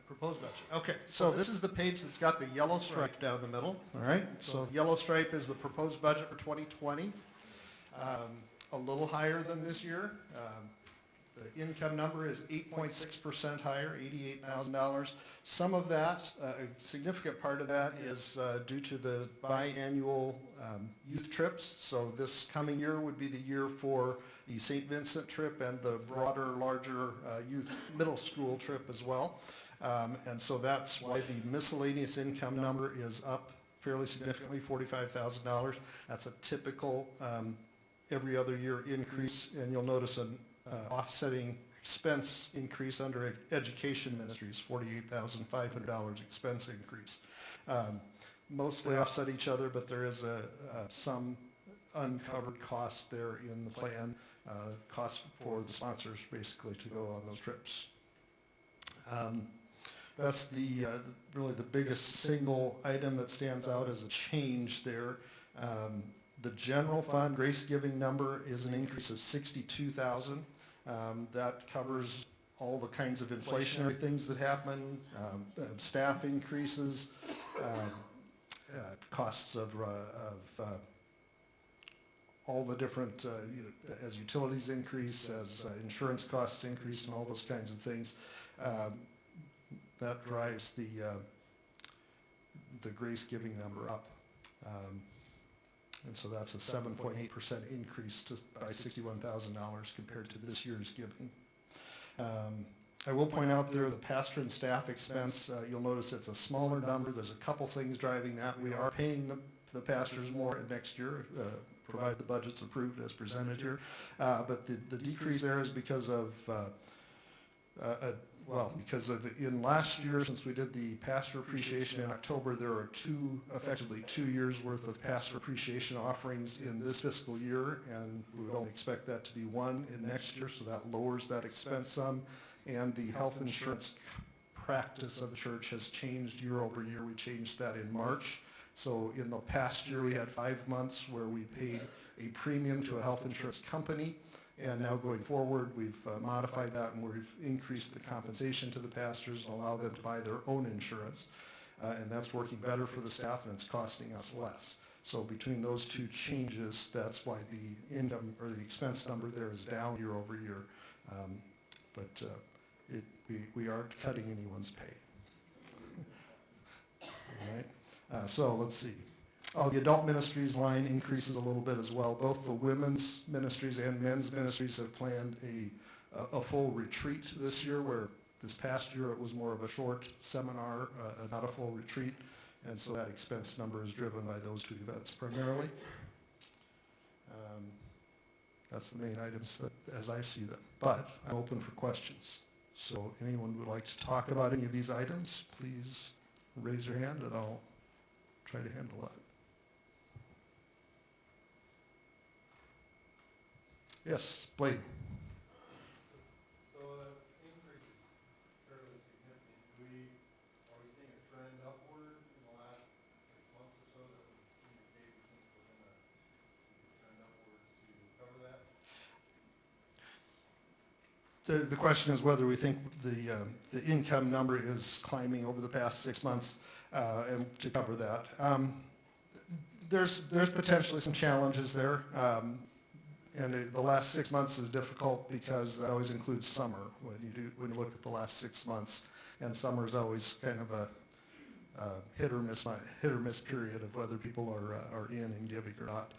Proposed budget. Okay, so this is the page that's got the yellow stripe down the middle, all right? So the yellow stripe is the proposed budget for 2020. A little higher than this year. The income number is 8.6% higher, $88,000. Some of that, a significant part of that is due to the biannual youth trips. So this coming year would be the year for the St. Vincent trip and the broader, larger youth middle school trip as well. And so that's why the miscellaneous income number is up fairly significantly, $45,000. That's a typical every other year increase, and you'll notice an offsetting expense increase under Education Ministries, $48,500 expense increase. Mostly offset each other, but there is some uncovered cost there in the plan, costs for the sponsors basically to go on those trips. That's really the biggest single item that stands out as a change there. The general fund grace giving number is an increase of $62,000. That covers all the kinds of inflationary things that happen, staff increases, costs of all the different, as utilities increase, as insurance costs increase, and all those kinds of things. That drives the grace giving number up. And so that's a 7.8% increase by $61,000 compared to this year's giving. I will point out there the pastor and staff expense, you'll notice it's a smaller number. There's a couple things driving that. We are paying the pastors more next year, provided the budget's approved as presented here. But the decrease there is because of in last year, since we did the pastor appreciation in October, there are effectively 2 years worth of pastor appreciation offerings in this fiscal year, and we would only expect that to be one in next year, so that lowers that expense some. And the health insurance practice of the church has changed year over year. We changed that in March. So in the past year, we had 5 months where we paid a premium to a health insurance company. And now going forward, we've modified that and we've increased the compensation to the pastors and allow them to buy their own insurance. And that's working better for the staff and it's costing us less. So between those two changes, that's why the income or the expense number there is down year over year. But we aren't cutting anyone's pay. All right. So let's see. The adult ministries line increases a little bit as well. Both the women's ministries and men's ministries have planned a full retreat this year, where this past year it was more of a short seminar, not a full retreat. And so that expense number is driven by those two events primarily. That's the main items as I see them. But I'm open for questions. So anyone who would like to talk about any of these items, please raise your hand and I'll try to handle that. Yes, Blake. So the increase is fairly significant. Are we seeing a trend upward in the last 6 months or so that would indicate we think we're going to trend upwards to cover that? The question is whether we think the income number is climbing over the past 6 months and to cover that. There's potentially some challenges there. And the last 6 months is difficult because that always includes summer when you look at the last 6 months, and summer is always kind of a hit or miss period of whether people are in and giving or not.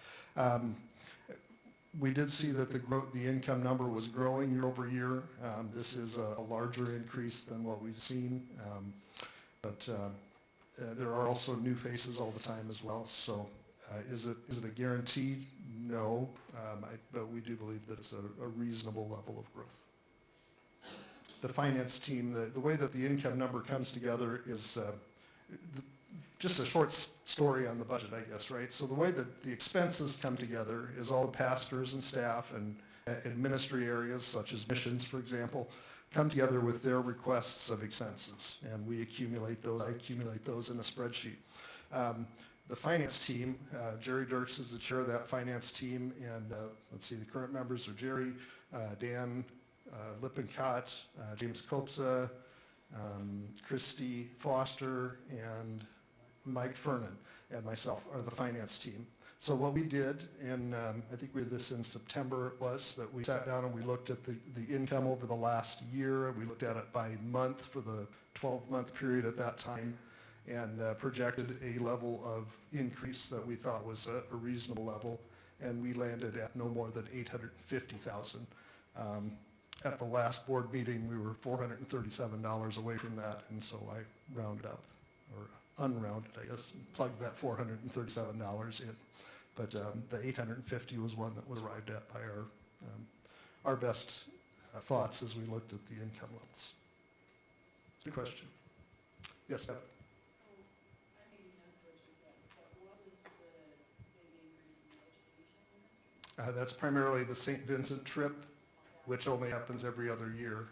We did see that the income number was growing year over year. This is a larger increase than what we've seen, but there are also new faces all the time as well. So is it a guarantee? No, but we do believe that it's a reasonable level of growth. The finance team, the way that the income number comes together is just a short story on the budget, I guess, right? So the way that the expenses come together is all the pastors and staff and in ministry areas such as missions, for example, come together with their requests of expenses, and we accumulate those. I accumulate those in a spreadsheet. The finance team, Jerry Dirks is the chair of that finance team, and let's see, the current members are Jerry, Dan Lippincott, James Kopsa, Christy Foster, and Mike Fernan, and myself are the finance team. So what we did, and I think we did this in September, was that we sat down and we looked at the income over the last year. We looked at it by month for the 12-month period at that time, and projected a level of increase that we thought was a reasonable level, and we landed at no more than $850,000. At the last board meeting, we were $437 away from that, and so I rounded up, or unrounded, I guess, and plugged that $437 in. But the 850 was one that was arrived at by our best thoughts as we looked at the income levels. Good question. Yes, Evan? That's primarily the St. Vincent trip, which only happens every other year.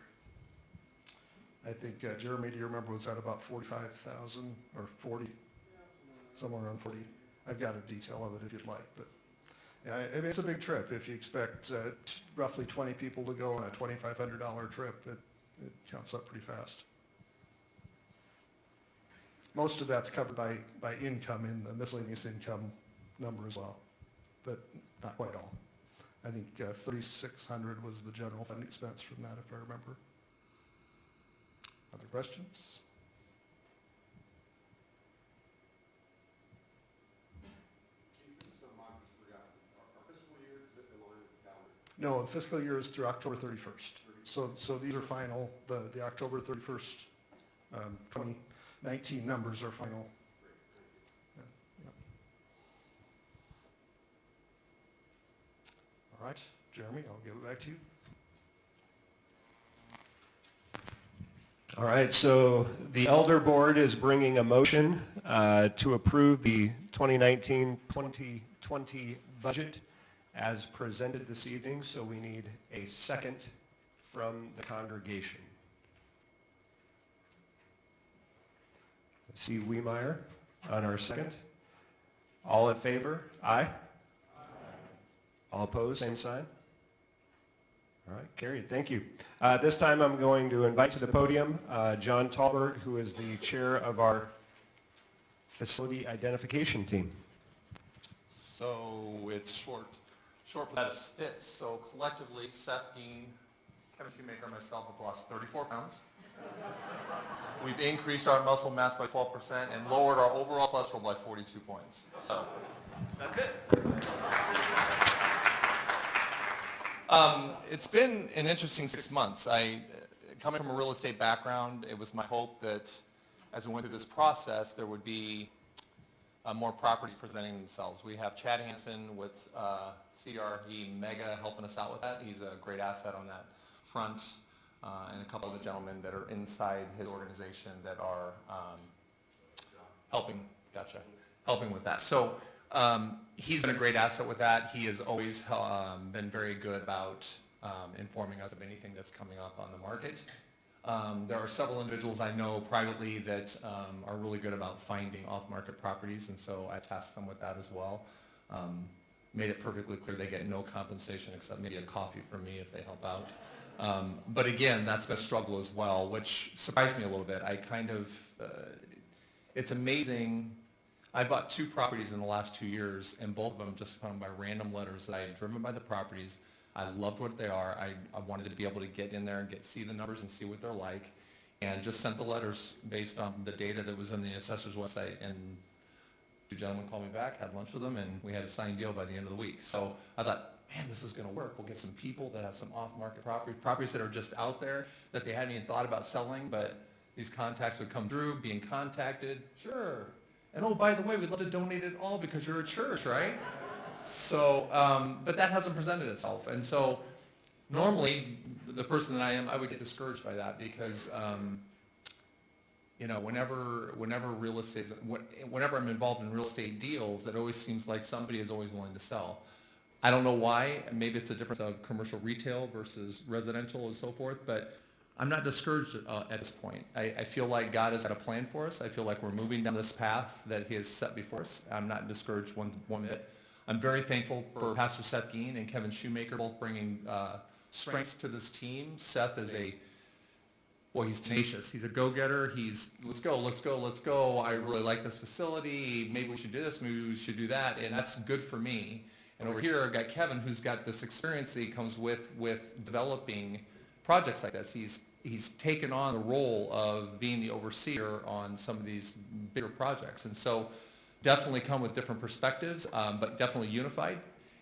I think, Jeremy, do you remember, was that about 45,000 or 40? Somewhere around 40. I've got a detail of it if you'd like, but yeah, I mean, it's a big trip. If you expect roughly 20 people to go on a $2,500 trip, it counts up pretty fast. Most of that's covered by income in the miscellaneous income number as well, but not quite all. I think 3,600 was the general fund expense from that, if I remember. Other questions? No, the fiscal year is through October 31st. So these are final. The October 31st, 2019 numbers are final. Yeah. All right, Jeremy, I'll give it back to you. All right, so the Elder Board is bringing a motion to approve the 2019-2020 budget as presented this evening, so we need a second from the congregation. I see Wiemeyer on our second. All in favor? Aye? Aye. All opposed, same sign? All right, carried. Thank you. This time I'm going to invite to the podium John Talberg, who is the chair of our facility identification team. So it's short as fits. So collectively, Seth Dean, Kevin Shoemaker, and myself have lost 34 pounds. We've increased our muscle mass by 12% and lowered our overall cholesterol by 42 points. So that's it. It's been an interesting 6 months. Coming from a real estate background, it was my hope that as we went through this process, there would be more properties presenting themselves. We have Chad Hansen with CRE Mega helping us out with that. He's a great asset on that front, and a couple of the gentlemen that are inside his organization that are helping with that. So he's been a great asset with that. He has always been very good about informing us of anything that's coming up on the market. There are several individuals I know privately that are really good about finding off-market properties, and so I tasked them with that as well. Made it perfectly clear they get no compensation except maybe a coffee from me if they help out. But again, that's been a struggle as well, which surprised me a little bit. It's amazing. I bought 2 properties in the last 2 years, and both of them just found by random letters that I had driven by the properties. I loved what they are. I wanted to be able to get in there and see the numbers and see what they're like, and just sent the letters based on the data that was in the assessor's website. And 2 gentlemen called me back, had lunch with them, and we had a signed deal by the end of the week. So I thought, man, this is going to work. We'll get some people that have some off-market properties that are just out there that they hadn't even thought about selling, but these contacts would come through, being contacted. Sure. And oh, by the way, we'd love to donate it all because you're a church, right? So, but that hasn't presented itself. And so normally, the person that I am, I would get discouraged by that because, whenever I'm involved in real estate deals, it always seems like somebody is always willing to sell. I don't know why. Maybe it's a difference of commercial retail versus residential and so forth, but I'm not discouraged at this point. I feel like God has got a plan for us. I feel like we're moving down this path that he has set before us. I'm not discouraged one bit. I'm very thankful for Pastor Seth Geen and Kevin Shoemaker both bringing strengths to this team. Seth is he's tenacious. He's a go-getter. Let's go. I really like this facility. Maybe we should do this. Maybe we should do that. And that's good for me. And over here, I've got Kevin, who's got this experience that he comes with developing projects like this. He's taken on the role of being the overseer on some of these bigger projects. And so definitely come with different perspectives, but definitely unified.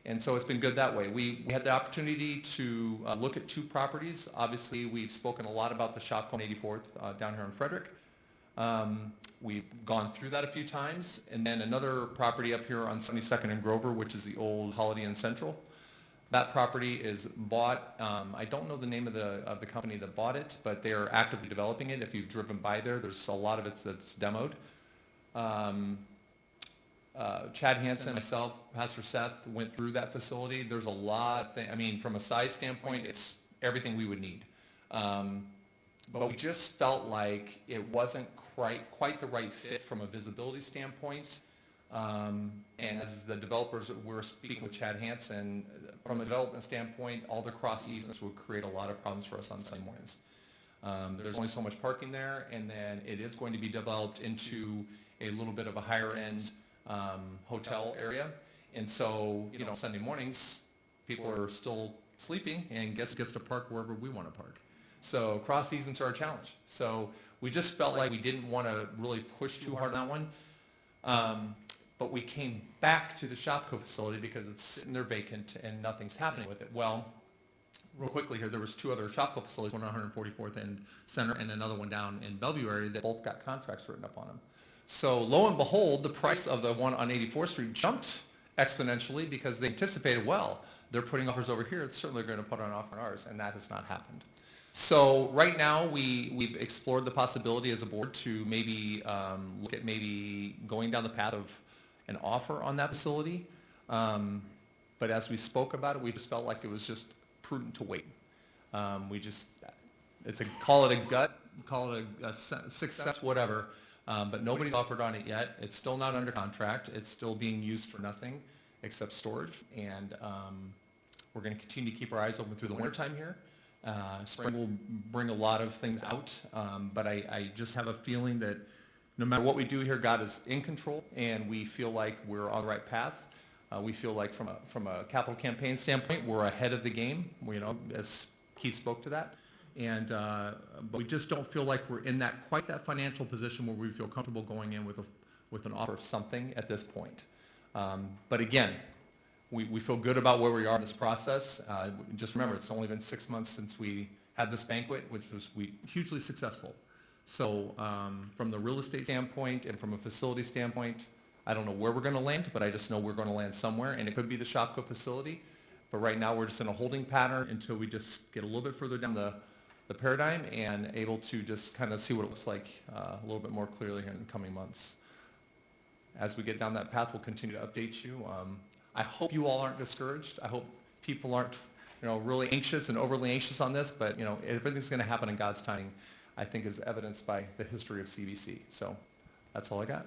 And so it's been good that way. We had the opportunity to look at 2 properties. Obviously, we've spoken a lot about the shop on 84th down here in Frederick. We've gone through that a few times. And then another property up here on 72nd and Grover, which is the old Holiday Inn Central. That property is bought. I don't know the name of the company that bought it, but they are actively developing it. If you've driven by there, there's a lot of it that's demoed. Chad Hansen, myself, Pastor Seth went through that facility. There's a lot of things. I mean, from a size standpoint, it's everything we would need. But we just felt like it wasn't quite the right fit from a visibility standpoint. And as the developers, we're speaking with Chad Hansen, from a development standpoint, all the cross easements would create a lot of problems for us on Sunday mornings. There's only so much parking there, and then it is going to be developed into a little bit of a higher end hotel area. And so, Sunday mornings, people are still sleeping and gets to park wherever we want to park. So cross easements are a challenge. So we just felt like we didn't want to really push too hard on that one. But we came back to the Shopco facility because it's sitting there vacant and nothing's happening with it. Well, real quickly here, there was 2 other Shopco facilities, one on 144th and Center and another one down in Bellevue area that both got contracts written up on them. So lo and behold, the price of the one on 84th Street jumped exponentially because they anticipated, well, they're putting offers over here, it's certainly going to put an offer on ours, and that has not happened. So right now, we've explored the possibility as a board to maybe look at maybe going down the path of an offer on that facility. But as we spoke about it, we just felt like it was just prudent to wait. Call it a gut, call it a success, whatever. But nobody's offered on it yet. It's still not under contract. It's still being used for nothing except storage. And we're going to continue to keep our eyes open through the wintertime here. Spring will bring a lot of things out. But I just have a feeling that no matter what we do here, God is in control, and we feel like we're on the right path. We feel like from a capital campaign standpoint, we're ahead of the game, as Keith spoke to that. And but we just don't feel like we're in quite that financial position where we feel comfortable going in with an offer of something at this point. But again, we feel good about where we are in this process. Just remember, it's only been 6 months since we had this banquet, which was hugely successful. So from the real estate standpoint and from a facility standpoint, I don't know where we're going to land, but I just know we're going to land somewhere, and it could be the Shopco facility. But right now, we're just in a holding pattern until we just get a little bit further down the paradigm and able to just kind of see what it looks like a little bit more clearly here in the coming months. As we get down that path, we'll continue to update you. I hope you all aren't discouraged. I hope people aren't really anxious and overly anxious on this, but everything's going to happen in God's timing, I think, is evidenced by the history of CBC. So that's all I got.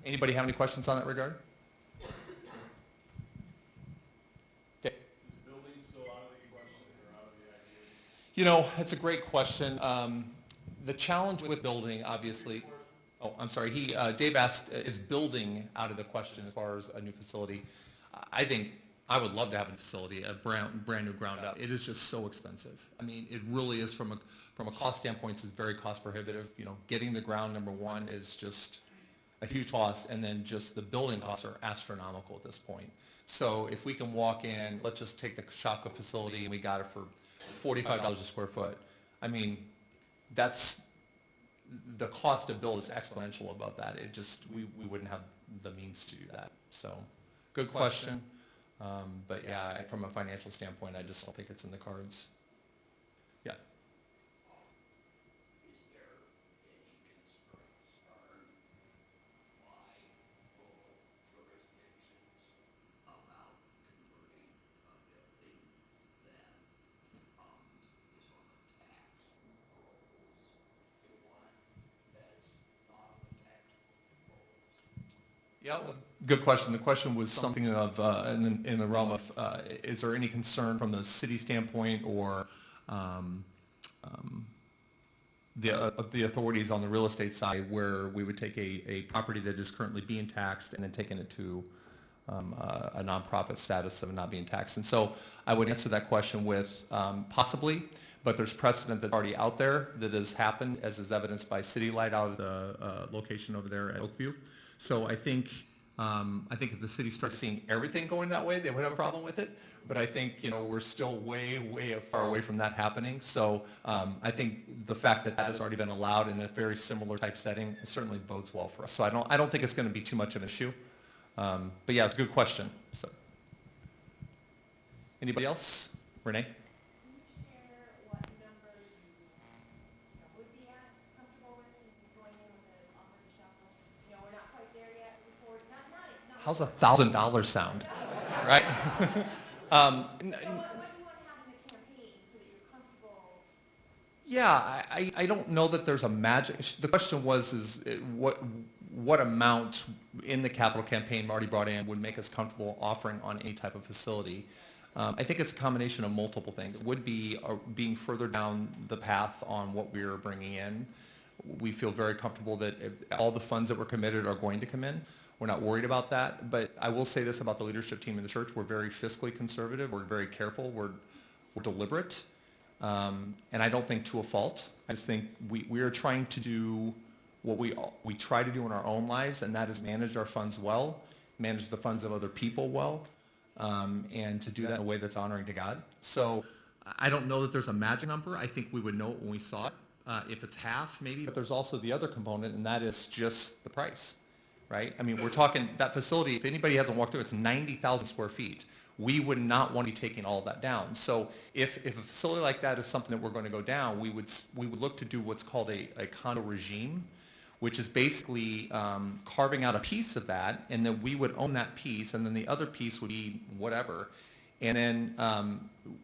Anybody have any questions on that regard? Okay. Is the building still out of the question or out of the idea? It's a great question. The challenge with building, obviously, I'm sorry, Dave asked, is building out of the question as far as a new facility? I think I would love to have a facility, a brand new ground up. It is just so expensive. I mean, it really is from a cost standpoint, it's very cost prohibitive. Getting the ground, number one, is just a huge cost, and then just the building costs are astronomical at this point. So if we can walk in, let's just take the Shopko facility, and we got it for $45 a square foot. I mean, that's the cost to build is exponential above that. It just, we wouldn't have the means to do that. So, good question. But yeah, from a financial standpoint, I just don't think it's in the cards. Yeah. Is there any concern why local jurisdictions Yeah, well, good question. The question was something of, in the realm of, is there any concern from the city standpoint or the authorities on the real estate side where we would take a property that is currently being taxed and then taking it to a nonprofit status of not being taxed. And so I would answer that question with possibly, but there's precedent that's already out there that has happened, as is evidenced by City Light out of the location over there at Oakview. So I think if the city starts seeing everything going that way, they would have a problem with it. But I think, we're still way far away from that happening. So I think the fact that that has already been allowed in a very similar type setting certainly bodes well for us. So I don't think it's going to be too much of an issue. But yeah, it's a good question. So, anybody else? Renee? Can you share what numbers you would be comfortable with going in with an offer to shuffle? We're not quite there yet. How's $1,000 sound? Right? So what do you want to have in the campaign so that you're comfortable? Yeah, I don't know that there's a magic. The question was what amount in the capital campaign already brought in would make us comfortable offering on any type of facility. I think it's a combination of multiple things. It would be being further down the path on what we're bringing in. We feel very comfortable that all the funds that were committed are going to come in. We're not worried about that. But I will say this about the leadership team in the church. We're very fiscally conservative. We're very careful. We're deliberate. And I don't think to a fault. I just think we are trying to do what we try to do in our own lives, and that is manage our funds well, manage the funds of other people well, and to do that in a way that's honoring to God. So I don't know that there's a magic number. I think we would know it when we saw it. If it's half, maybe. But there's also the other component, and that is just the price, right? I mean, we're talking that facility, if anybody hasn't walked through, it's 90,000 square feet. We would not want to be taking all of that down. So if a facility like that is something that we're going to go down, we would look to do what's called a condo regime, which is basically carving out a piece of that, and then we would own that piece, and then the other piece would be whatever. And then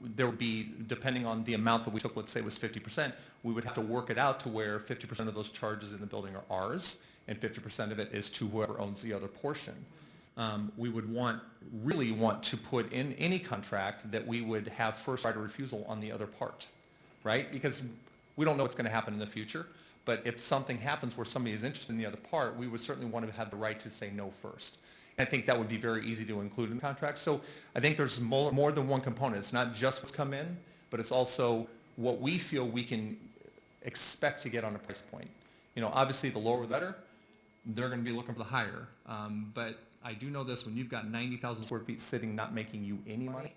there would be, depending on the amount that we took, let's say it was 50%, we would have to work it out to where 50% of those charges in the building are ours, and 50% of it is to whoever owns the other portion. We would really want to put in any contract that we would have first right of refusal on the other part, right? Because we don't know what's going to happen in the future. But if something happens where somebody is interested in the other part, we would certainly want to have the right to say no first. And I think that would be very easy to include in the contract. So I think there's more than one component. It's not just what's come in, but it's also what we feel we can expect to get on a price point. Obviously the lower the better. They're going to be looking for the higher. But I do know this, when you've got 90,000 square feet sitting not making you any money,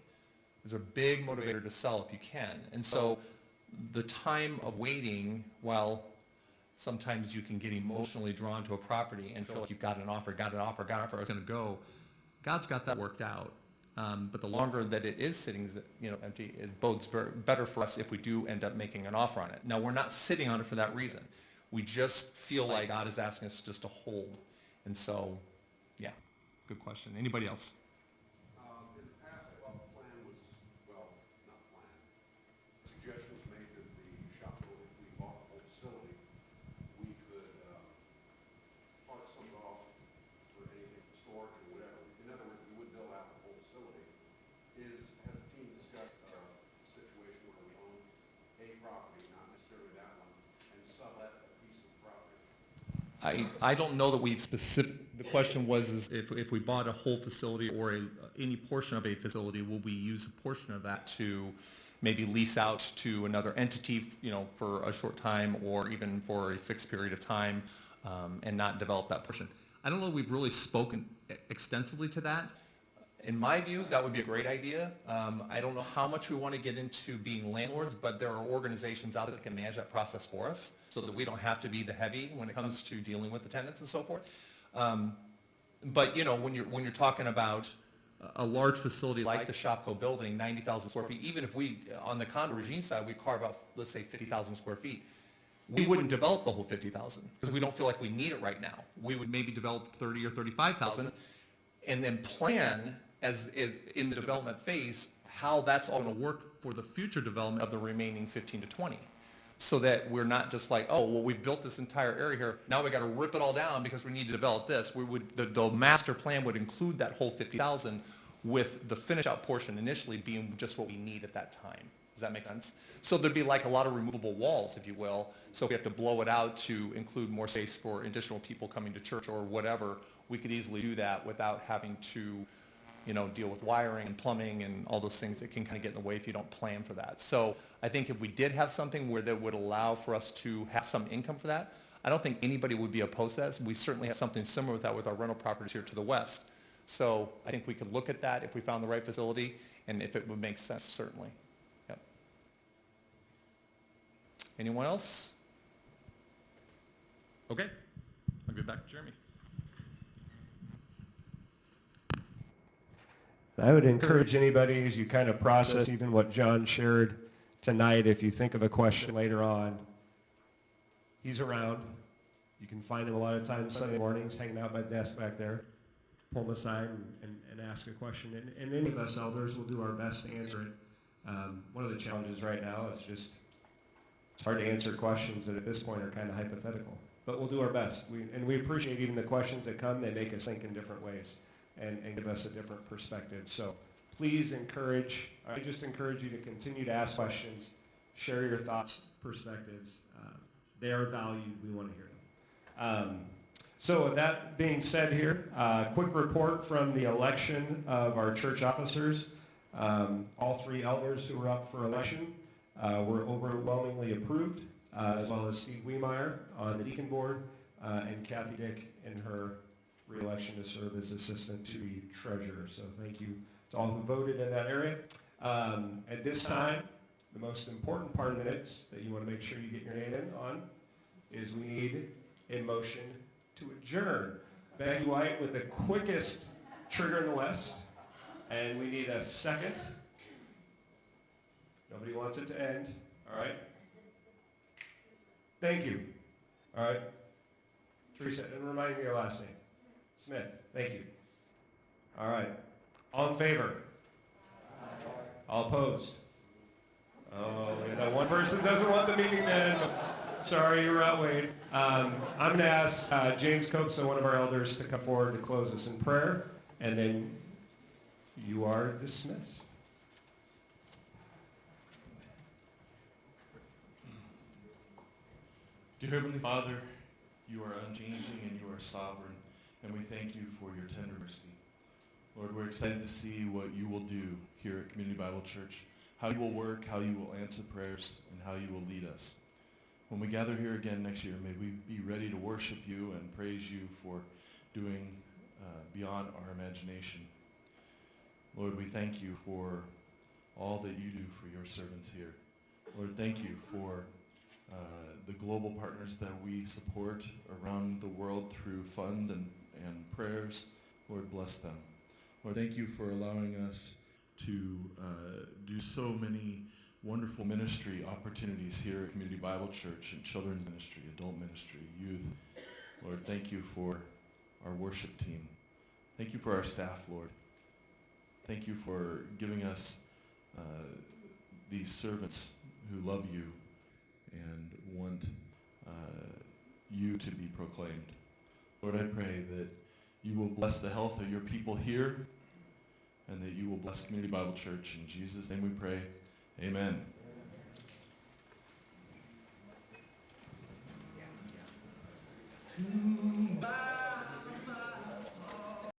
is a big motivator to sell if you can. And so the time of waiting, while sometimes you can get emotionally drawn to a property and feel like you've got an offer, it's going to go. God's got that worked out. But the longer that it is sitting empty, it bodes better for us if we do end up making an offer on it. Now, we're not sitting on it for that reason. We just feel like God is asking us just to hold. And so, yeah, good question. Anybody else? In the past, I thought the plan was, not plan, suggestion was made that the shop, if we bought the whole facility, we could park some off for anything, storage or whatever. In other words, we would build out the whole facility. Has the team discussed a situation where we own a property, not necessarily that one, and sublet a piece of property? I don't know that we've the question was if we bought a whole facility or any portion of a facility, will we use a portion of that to maybe lease out to another entity, for a short time or even for a fixed period of time, and not develop that portion. I don't know that we've really spoken extensively to that. In my view, that would be a great idea. I don't know how much we want to get into being landlords, but there are organizations out there that can manage that process for us so that we don't have to be the heavy when it comes to dealing with the tenants and so forth. But when you're talking about a large facility like the Shopko building, 90,000 square feet, even if we, on the condo regime side, we carve out, let's say, 50,000 square feet, we wouldn't develop the whole 50,000 because we don't feel like we need it right now. We would maybe develop 30 or 35,000 and then plan as is in the development phase how that's all going to work for the future development of the remaining 15 to 20. so that we're not just like, oh, well, we built this entire area here. Now we got to rip it all down because we need to develop this. The master plan would include that whole 50,000 with the finish out portion initially being just what we need at that time. Does that make sense? So there'd be like a lot of removable walls, if you will. So if we have to blow it out to include more space for additional people coming to church or whatever, we could easily do that without having to, deal with wiring and plumbing and all those things that can kind of get in the way if you don't plan for that. So I think if we did have something where that would allow for us to have some income for that, I don't think anybody would be opposed to that. We certainly have something similar with that with our rental properties here to the west. So I think we could look at that if we found the right facility and if it would make sense, certainly. Yep. Anyone else? Okay. I'll give it back to Jeremy. I would encourage anybody as you kind of process even what John shared tonight, if you think of a question later on, he's around. You can find him a lot of times Sunday mornings hanging out by the desk back there. Pull him aside and ask a question. And any of us elders will do our best to answer it. One of the challenges right now is just, it's hard to answer questions that at this point are kind of hypothetical. But we'll do our best. We appreciate even the questions that come. They make us think in different ways and give us a different perspective. So please I just encourage you to continue to ask questions, share your thoughts, perspectives. They are valued. We want to hear them. So with that being said here, quick report from the election of our church officers. All 3 elders who were up for election were overwhelmingly approved, as well as Steve Wiemeyer on the deacon board and Kathy Dick in her re-election to serve as assistant to the treasurer. So thank you to all who voted in that area. At this time, the most important part of the minutes that you want to make sure you get your name in on is we need a motion to adjourn. Becky White with the quickest trigger in the West. And we need a second. Nobody wants it to end. All right. Thank you. All right. Teresa, and remind me your last name. Smith. Thank you. All right. All in favor? All opposed? Oh, one person doesn't want the meeting to end. Sorry, you're outweighed. I'm going to ask James Copes, one of our elders, to come forward to close us in prayer, and then you are dismissed. Dear Heavenly Father, you are unchanging and you are sovereign, and we thank you for your tender mercy. Lord, we're excited to see what you will do here at Community Bible Church, how you will work, how you will answer prayers, and how you will lead us. When we gather here again next year, may we be ready to worship you and praise you for doing beyond our imagination. Lord, we thank you for all that you do for your servants here. Lord, thank you for the global partners that we support around the world through funds and prayers. Lord, bless them. Lord, thank you for allowing us to do so many wonderful ministry opportunities here at Community Bible Church and children's ministry, adult ministry, youth. Lord, thank you for our worship team. Thank you for our staff, Lord. Thank you for giving us these servants who love you and want you to be proclaimed. Lord, I pray that you will bless the health of your people here and that you will bless Community Bible Church. In Jesus' name we pray. Amen. Bye.